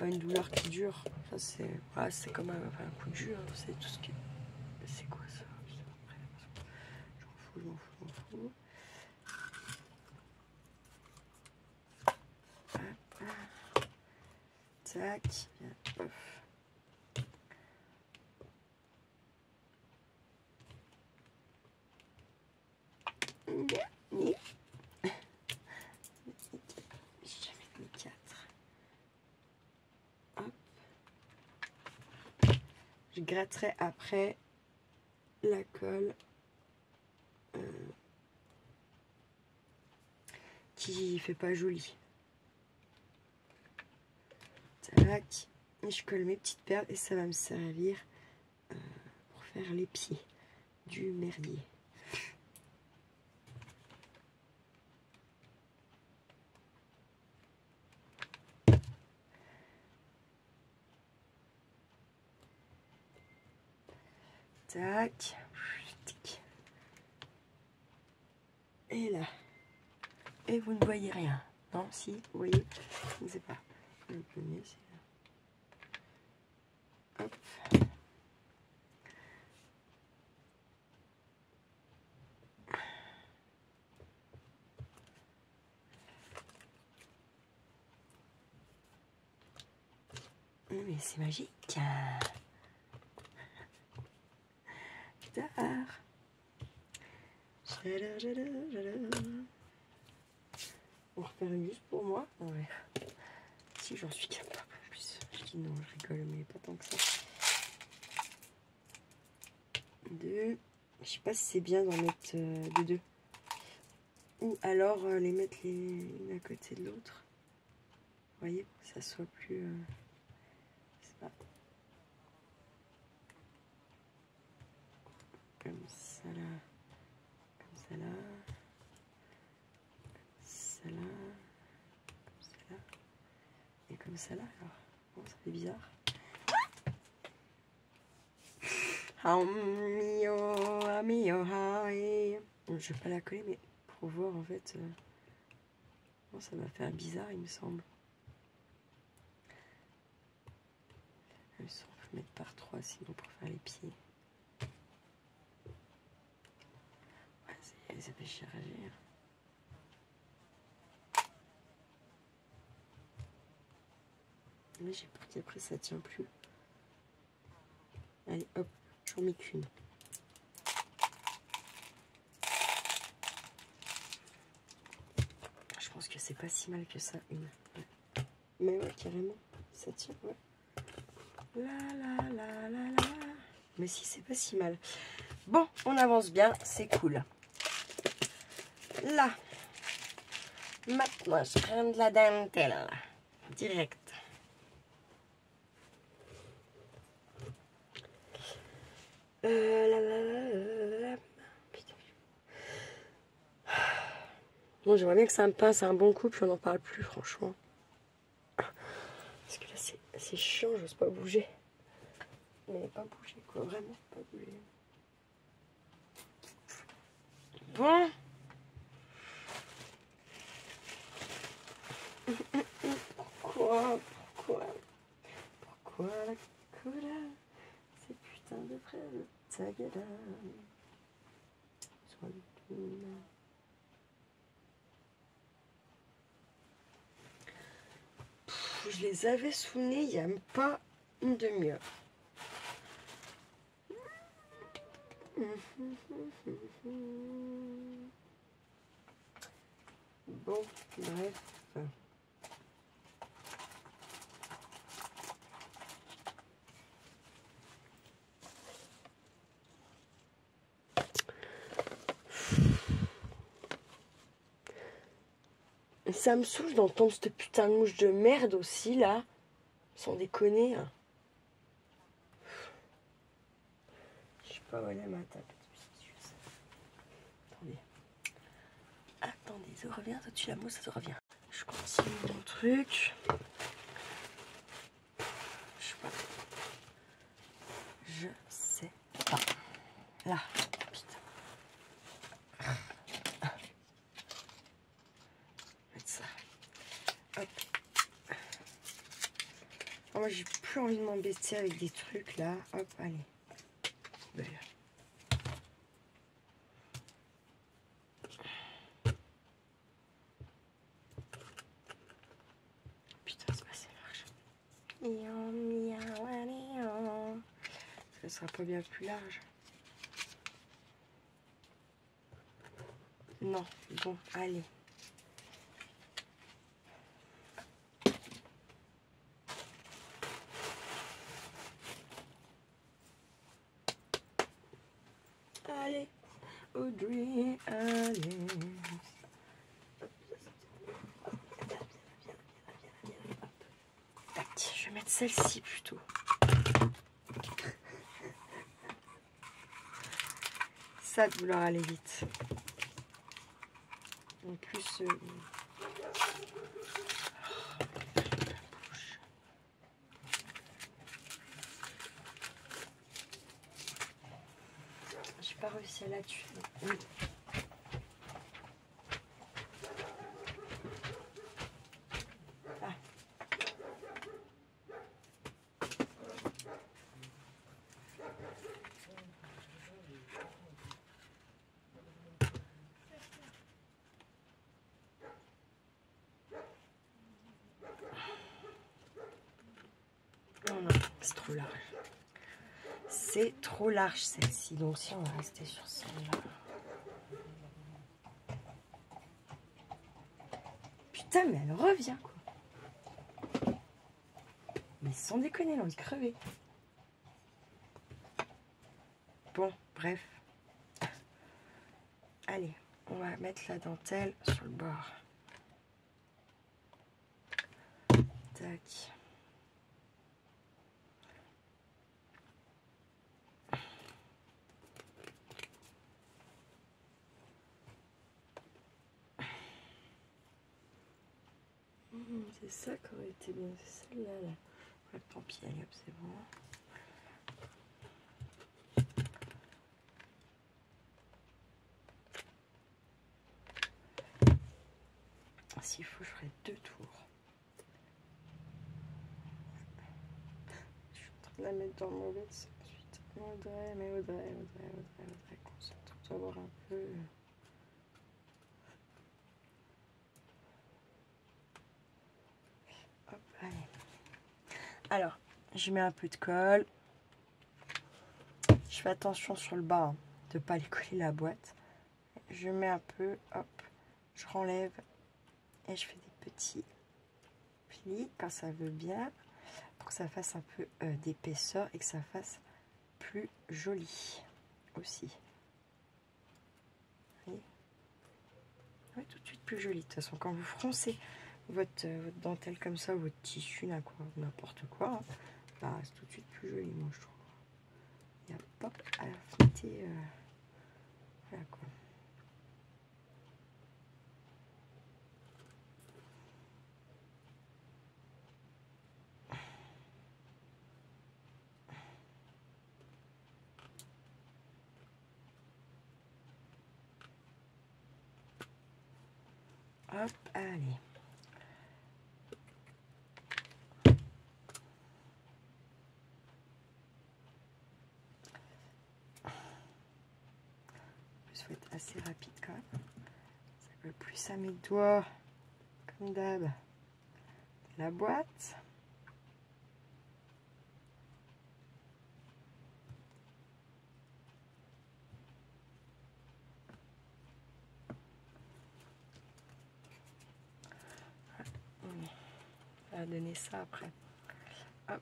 une douleur qui dure. Ça c'est voilà, c'est comme un coup de jus. Hein, c'est tout ce que c'est quoi ça? Je m'en fous. Hop. Tac. Hop. Je gratterai après la colle qui fait pas joli. Tac. Et je colle mes petites perles et ça va me servir pour faire les pieds du merlier. Tac. Et là. Et vous ne voyez rien. Non, si, vous voyez. Je ne sais pas. Un peu mieux, c'est là. Hop. Mais c'est magique. On va refaire une juste pour moi. Ouais. Si j'en suis capable en plus. Je dis non, je rigole, mais pas tant que ça. 2. Je sais pas si c'est bien d'en mettre de 2. Ou alors les mettre l'une à côté de l'autre. Vous voyez, pour que ça soit plus... je sais pas. Comme ça là. Comme ça là. Ça là. Comme ça là. Et comme ça là. Alors, bon, ça fait bizarre. Je vais pas la coller, mais pour voir en fait. Bon, ça va faire bizarre, il me semble. On peut mettre par 3 sinon pour faire les pieds. Ouais, ça fait chier à réagir. Mais j'ai peur qu'après ça tient plus. Allez, hop, j'en mets qu'une. Je pense que c'est pas si mal que ça, une. Ouais. Mais ouais, carrément, ça tient, ouais. La. Mais si, c'est pas si mal. Bon, on avance bien, c'est cool. Là, maintenant, je prends de la dentelle. Direct. Bon, j'aimerais bien que ça me passe un bon coup, puis on n'en parle plus, franchement. Parce que là, c'est chiant, j'ose pas bouger. Mais pas bouger, quoi, vraiment pas bouger. Bon. Pourquoi la cola? Ces putains de frères de Tagada. Je les avais sous le nez il n'y a même pas une demi-heure. Bon, bref. Ça me saoule d'entendre cette putain de mouche de merde aussi, là. Sans déconner. Je sais pas où elle est ma table. Attendez. Attendez, ça revient. Toi, tu la mousse, ça revient. Je continue mon truc. Je sais pas. Je sais pas. Là. Putain. Mettre ça. Hop. Oh, moi, j'ai plus envie de m'embêter avec des trucs là. Hop, allez. Belle. Putain, c'est pas assez large. Ça sera pas bien plus large. Non, bon, allez. Allez, Audrey, allez. Tac, je vais mettre celle-ci plutôt. Ça de vouloir aller vite. En plus, j'ai pas réussi à la tuer. Oui. Ah. Non, non, c'est trop large. C'est trop large celle-ci, donc si on va rester sur celle-là. Putain, mais elle revient quoi. Mais sans déconner, elle a envie de crever. Bon, bref. Allez, on va mettre la dentelle sur le bord. Tac. C'est ça qui aurait été bien, c'est celle-là. Là. Ouais, tant pis, allez hop, c'est bon. S'il faut, je ferai 2 tours. Je suis en train de la mettre dans le mauvais sens ensuite. Audrey, concentre-toi voir un peu. Hop, allez. Alors, je mets un peu de colle. Je fais attention sur le bas, hein, de ne pas aller coller la boîte. Je mets un peu, hop, je renlève et je fais des petits plis quand ça veut bien, pour que ça fasse un peu d'épaisseur et que ça fasse plus joli aussi. Vous voyez, ouais, tout de suite plus joli. De toute façon, quand vous froncez votre dentelle comme ça, votre tissu, là, quoi, n'importe quoi, hein, bah, c'est tout de suite plus joli, moi, je trouve. Il n'y a pas à frotter, voilà, quoi. Hop, allez. Il faut être assez rapide quand même. Ça colle plus à mes doigts, comme d'hab. La boîte. On va donner ça après. Hop.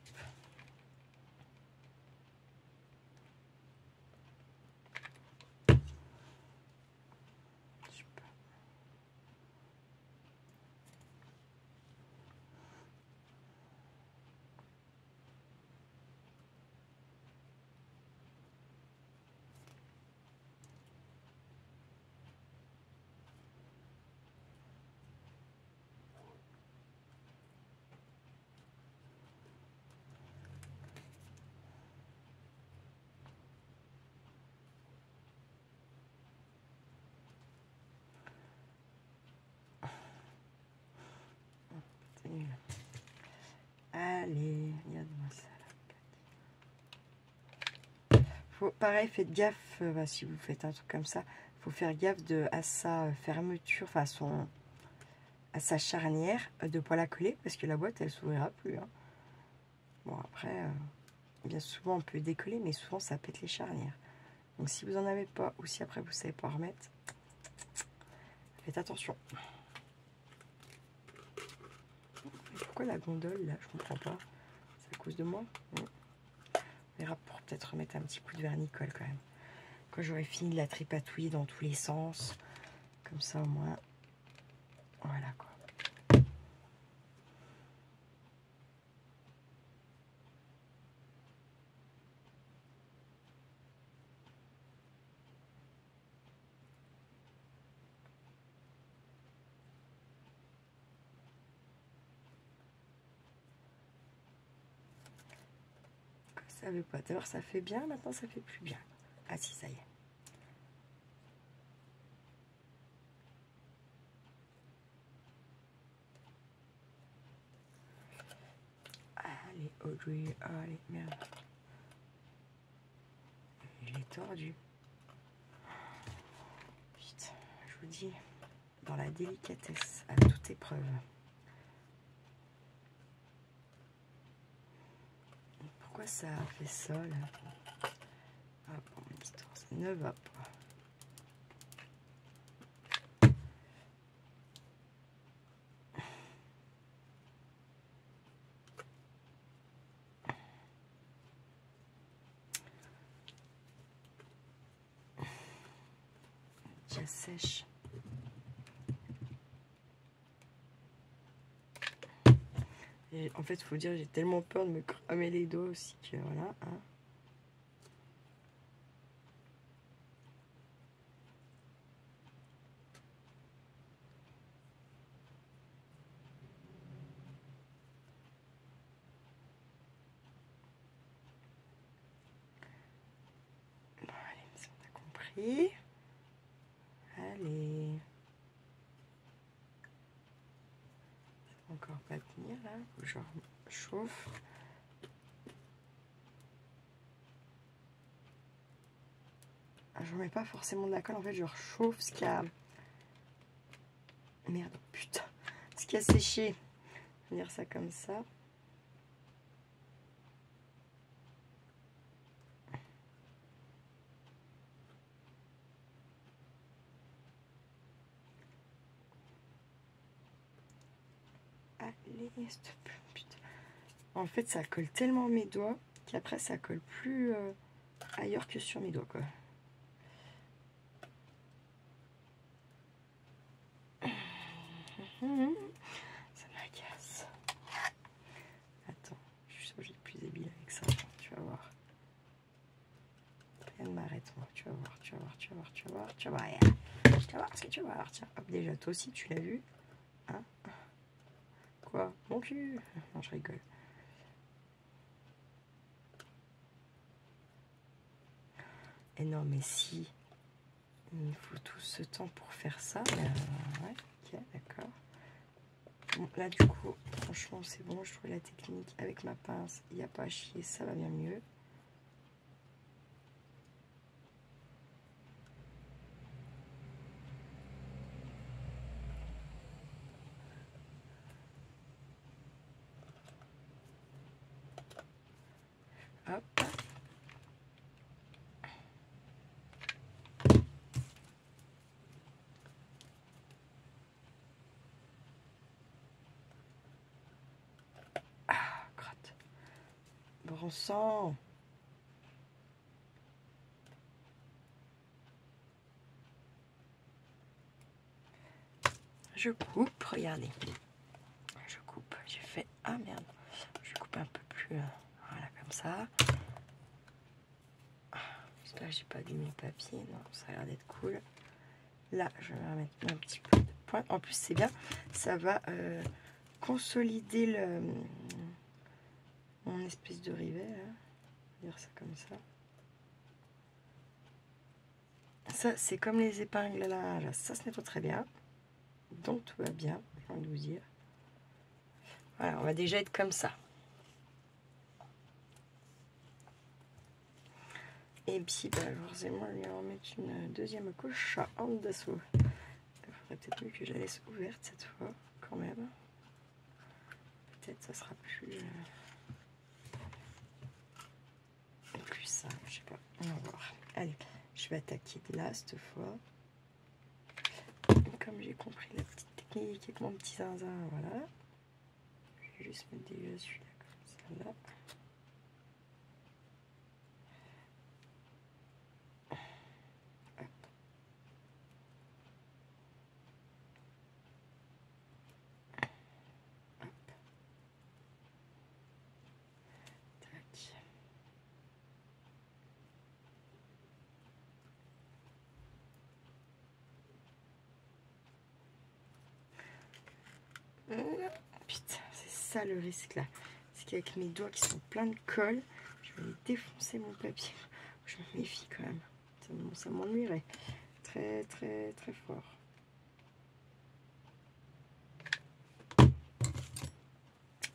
pareil, faites gaffe, si vous faites un truc comme ça, il faut faire gaffe à sa fermeture, enfin à sa charnière de poil à coller, parce que la boîte, elle s'ouvrira plus. Hein. Bon, après, bien souvent, on peut décoller, mais souvent, ça pète les charnières. Donc, si vous n'en avez pas, ou si après, vous ne savez pas remettre, faites attention. Pourquoi la gondole, là? Je comprends pas. C'est à cause de moi? On verra pour peut-être remettre un petit coup de vernicole, quand même. Quand j'aurai fini de la tripatouiller dans tous les sens. Comme ça, au moins. Voilà, quoi. Ça veut pas. D'abord, ça fait bien. Maintenant, ça fait plus bien. Ah si, ça y est. Allez, Audrey. Allez, merde. Il est tordu. Putain, je vous dis, dans la délicatesse, à toute épreuve. Pourquoi ça a fait ça, là? Ah, pour mon histoire, ça ne va pas. Déjà sèche. Et en fait, il faut dire, j'ai tellement peur de me cramer les doigts aussi que voilà. Hein. Bon, allez, ça on a compris. Allez. Encore pas tenir là. Faut que je chauffe. Je remets pas forcément de la colle, en fait je rechauffe ce qui a... Merde, putain. Ce qui a séché. Je vais dire ça comme ça. Allez, s'il te plaît, putain. En fait ça colle tellement mes doigts qu'après ça colle plus ailleurs que sur mes doigts, quoi. Ça m'agace. Attends, je suis sûre que j'ai plus débile avec ça. Tu vas voir. Rien ne m'arrête, moi. Tu vas voir, tu vas voir, tu vas voir, tu vas voir, tu vas voir. Tu vas voir ce que tu vas voir. Tiens, hop, déjà, toi aussi, tu l'as vu. Hein? Quoi? Mon cul? Non, je rigole. Et non, mais si. Il faut tout ce temps pour faire ça. Ouais, ok, d'accord. Bon, là, du coup, franchement, c'est bon. Je trouve la technique avec ma pince. Il n'y a pas à chier, ça va bien mieux. Hop. Ah, crotte. Bon sang. Je coupe, regardez. Je coupe. J'ai fait... Ah, merde. Je coupe un peu plus... voilà, comme ça. J'espère que j'ai pas allumé le papier. Non, ça a l'air d'être cool. Là, je vais remettre un petit peu de pointe. En plus, c'est bien. Ça va consolider mon espèce de rivet. Là. Je vais dire ça comme ça. Ça, c'est comme les épingles là. Ça se nettoie très bien. Donc, tout va bien. J'ai envie de vous dire. Voilà, on va déjà être comme ça. Et puis, bah, forcément, je vais en mettre une deuxième couche en dessous. Il faudrait peut-être mieux que je la laisse ouverte cette fois, quand même. Peut-être ça sera plus simple, je sais pas. On va voir. Allez, je vais attaquer de là cette fois. Comme j'ai compris la petite technique avec mon petit zinzin, voilà. Je vais juste mettre déjà celui-là comme ça là. Putain, c'est ça le risque là. C'est qu'avec mes doigts qui sont pleins de colle, je vais défoncer mon papier. Je me méfie quand même. Ça m'ennuierait très très très fort.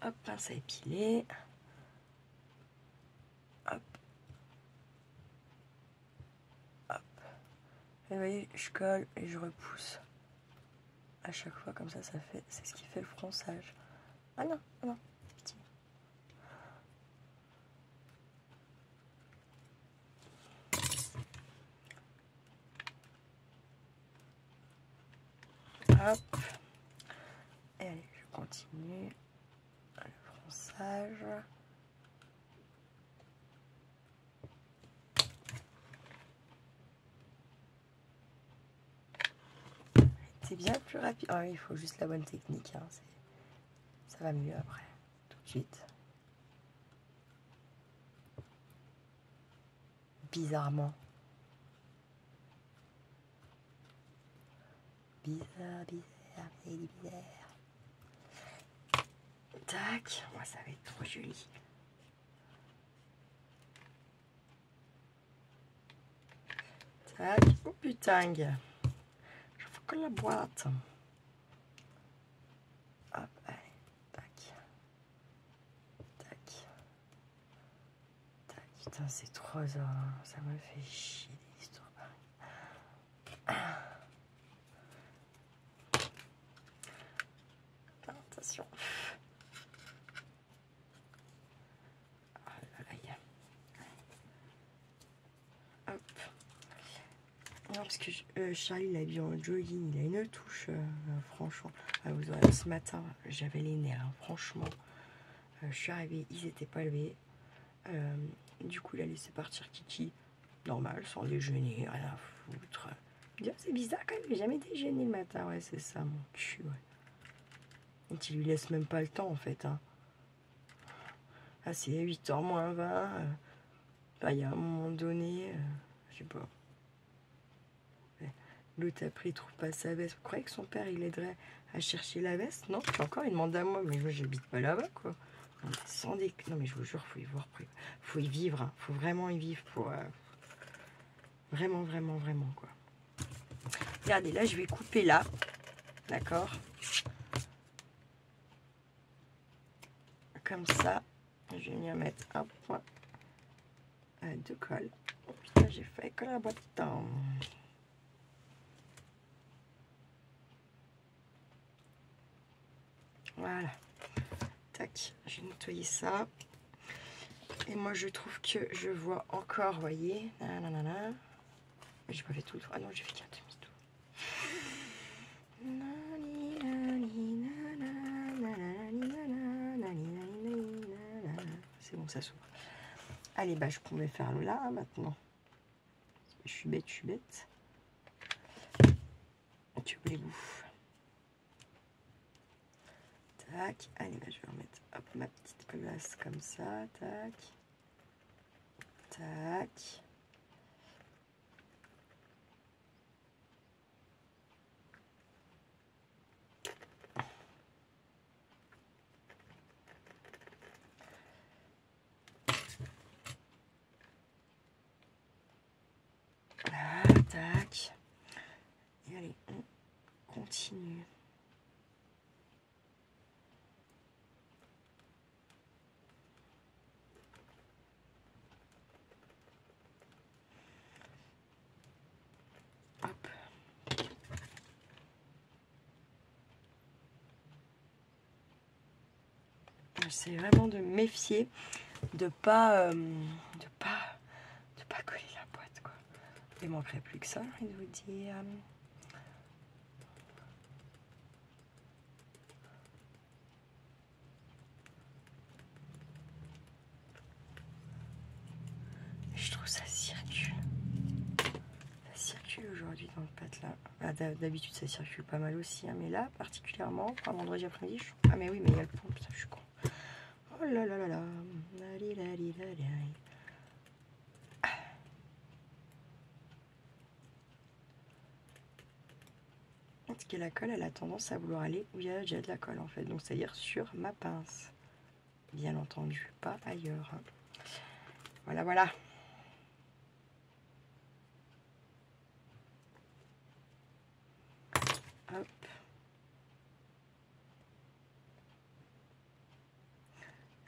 Hop, pince à épiler. Hop. Hop. Et vous voyez, je colle et je repousse. À chaque fois comme ça, c'est ce qui fait le fronçage. Ah non, ah non. Petit. Hop. Et allez, je continue le fronçage. C'est bien plus rapide. Ah, il faut juste la bonne technique. Hein. Ça va mieux après. Tout de suite. Bizarrement. Bizarre. Tac. Moi, ça va être trop joli. Tac. Oh putain. Je fais que la boîte. Hop, allez. Tac. Tac. Tac. Putain, c'est trop ça. Ça me fait chier des histoires. Attention. Hop. Non, parce que Charlie l'a vu en jogging, il a une touche, franchement. Ce matin, j'avais les nerfs, hein, franchement. Je suis arrivée, ils n'étaient pas levés. Du coup, il a laissé partir Kiki, normal, sans déjeuner, rien à foutre. C'est bizarre quand même, il n'a jamais déjeuné le matin. Ouais, c'est ça, mon cul, ouais. Donc, il lui laisse même pas le temps, en fait. Hein. Ah, c'est 8h moins 20. Il y a un moment donné, je sais pas. L'autre après il trouve pas sa veste. Vous croyez que son père il aiderait à chercher la veste? Non, puis encore il demande à moi, mais moi j'habite pas là-bas quoi. Sans non mais je vous jure, faut y voir, faut y vivre, hein. Faut vraiment y vivre pour vraiment, vraiment, vraiment quoi. Regardez, là je vais couper là, d'accord? Comme ça, je vais venir mettre un point de colle. Oh putain, j'ai fait coller la boîte. Voilà. Tac, j'ai nettoyé ça. Et moi, je trouve que je vois encore, vous voyez. J'ai pas fait tout le tour. Ah non, j'ai fait qu'un demi-tour. C'est bon, ça s'ouvre. Allez, bah, je pourrais faire le là maintenant. Je suis bête, Tu voulez-vous? Tac. Allez, bah, je vais remettre hop, ma petite place comme ça. Tac. Tac. Là, tac. Et allez, on continue. c'est vraiment de me méfier, de pas coller la boîte, quoi. Il manquerait plus que ça, j'ai envie de vous dire. Je trouve ça circule. Ça circule aujourd'hui dans le patelin. Ah, d'habitude, ça circule pas mal aussi, hein, mais là, particulièrement, pour un vendredi après-midi, ah, mais oui, mais il y a le pompe, ça, je suis con. Oh là là là là. Parce que la colle, elle a tendance à vouloir aller où il y a déjà de la colle, en fait. Donc, c'est-à-dire sur ma pince. Bien entendu, pas ailleurs. Hein. Voilà, voilà. Hop.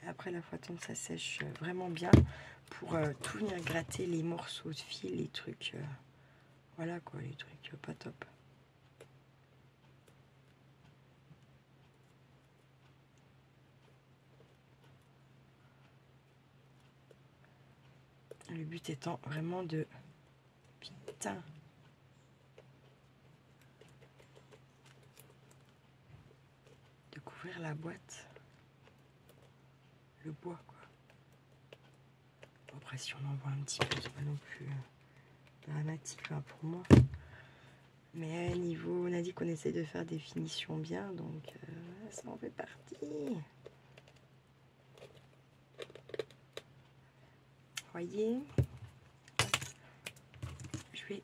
Après, la fois ça sèche vraiment bien pour tout venir gratter les morceaux de fil, les trucs. Voilà quoi, les trucs pas top. Le but étant vraiment de... Putain. De couvrir la boîte. Le bois, quoi. Après, si on en voit un petit peu, c'est pas non plus dramatique hein, pour moi. Mais niveau, on a dit qu'on essaie de faire des finitions bien, donc ça en fait partie. Voyez, je vais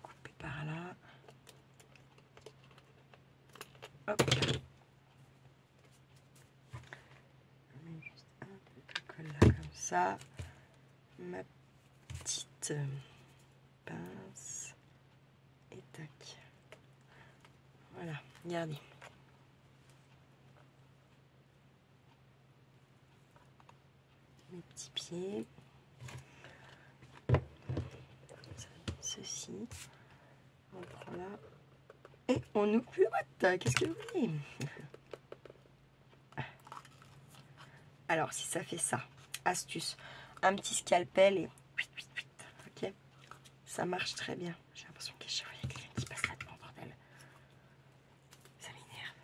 couper par là. Hop. Je mets juste un peu de colle là comme ça. Ma petite pince et tac. Voilà, regardez. Mes petits pieds. Ceci. On prend là. Et on ouvre plus boîte. Qu'est-ce que vous voulez? Alors, si ça fait ça, astuce, un petit scalpel et... Ok, ça marche très bien. J'ai l'impression qu'il y a quelqu'un qui passe là-dedans, bordel. Ça m'énerve.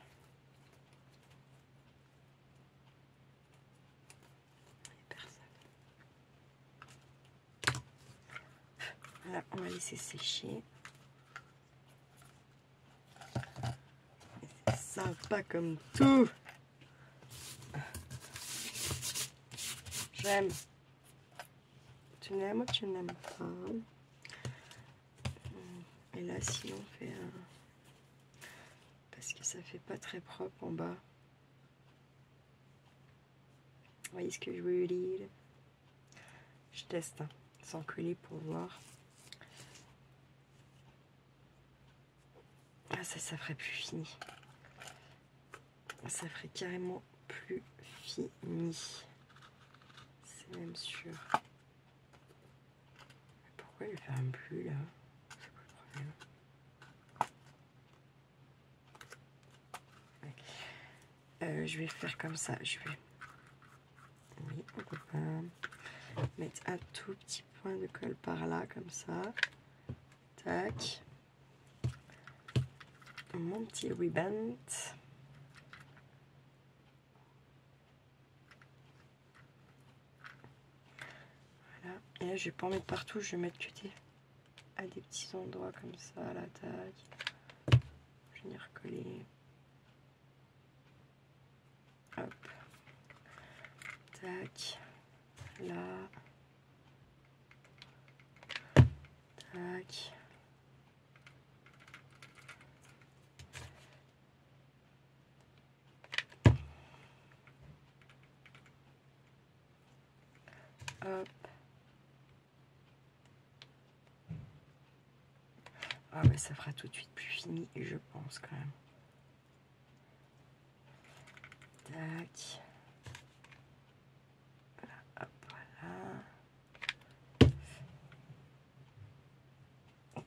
Personne. Voilà, on va laisser sécher. C'est sympa comme tout. J'aime. Tu l'aimes ou tu n'aimes pas? Et là, si on fait un... Parce que ça fait pas très propre en bas. Vous voyez ce que je veux dire? Je teste, hein, sans coller pour voir. Ah, ça ferait plus fini. Ça ferait carrément plus fini. C'est même sûr. Mais pourquoi il ne ferme plus là? C'est quoi le problème? Ouais. Je vais faire comme ça. Je vais... Oui, on peut pas mettre un tout petit point de colle par là, comme ça. Tac. Mon petit ruban. Voilà. Et là, je vais pas en mettre partout, je vais mettre que à des petits endroits comme ça, là, tac. Je vais venir recoller. Hop. Tac. Là. Tac. Hop. Ah ouais, ça fera tout de suite plus fini, je pense quand même. Tac. Voilà, hop, voilà.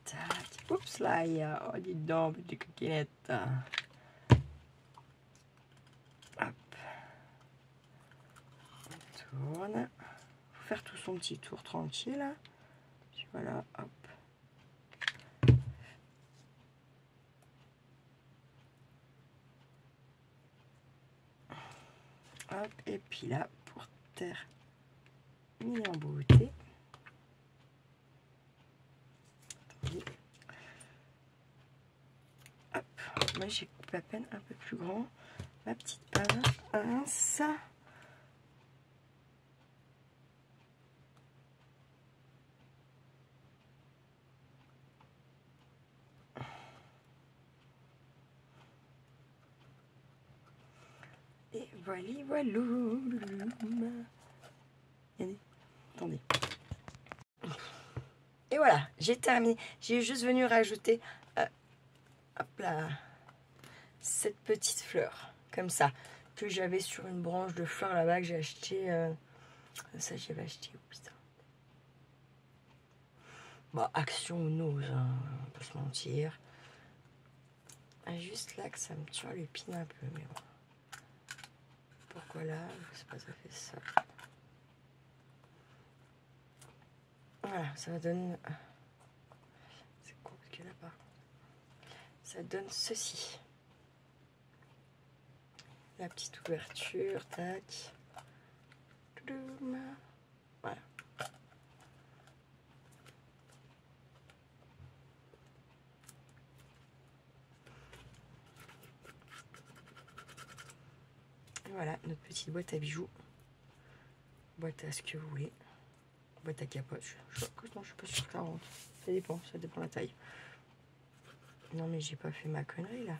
Tac. Oups là, il y a... Oh, dis donc, petite coquinette. Hop. couronne. Faut faire tout son petit tour tranquille. Puis voilà, hop. Hop, et puis là, pour terminer en beauté. Attendez. Hop, moi j'ai coupé à peine un peu plus grand. Ma petite pince. Et voilà, voilà. Attendez. Et voilà, j'ai terminé. J'ai juste venu rajouter hop là, cette petite fleur, comme ça, que j'avais sur une branche de fleurs là-bas que j'ai acheté. Ça, j'avais acheté où, putain. Bon, Action ou Nose, hein, on peut se mentir. Juste là que ça me turlupine un peu, mais bon. Pourquoi là? Je sais pas, ça fait ça. Voilà, ça donne... C'est compliqué là-bas. Ça donne ceci. La petite ouverture, tac. Voilà. Voilà, notre petite boîte à bijoux. Boîte à ce que vous voulez. Boîte à capote. Non, je suis pas sûre que ça rentre. Ça dépend de la taille. Non, mais j'ai pas fait ma connerie là.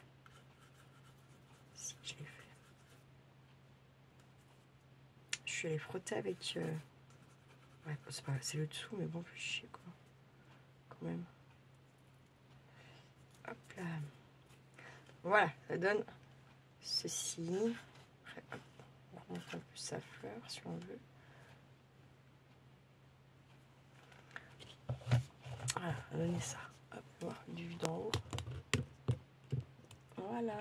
Si, je l'ai fait. Je suis allée frotter avec... Ouais, c'est le dessous, mais bon, plus chier quoi. Quand même. Hop là. Voilà, ça donne ceci. Après, hop, on remonte un peu sa fleur si on veut. Voilà, on va donner ça. Hop, voir du vue d'en haut. Voilà.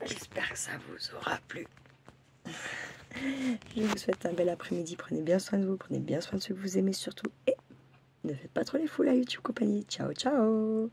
J'espère que ça vous aura plu. Je vous souhaite un bel après-midi. Prenez bien soin de vous, prenez bien soin de ceux que vous aimez surtout. Et ne faites pas trop les fous la YouTube compagnie. Ciao, ciao!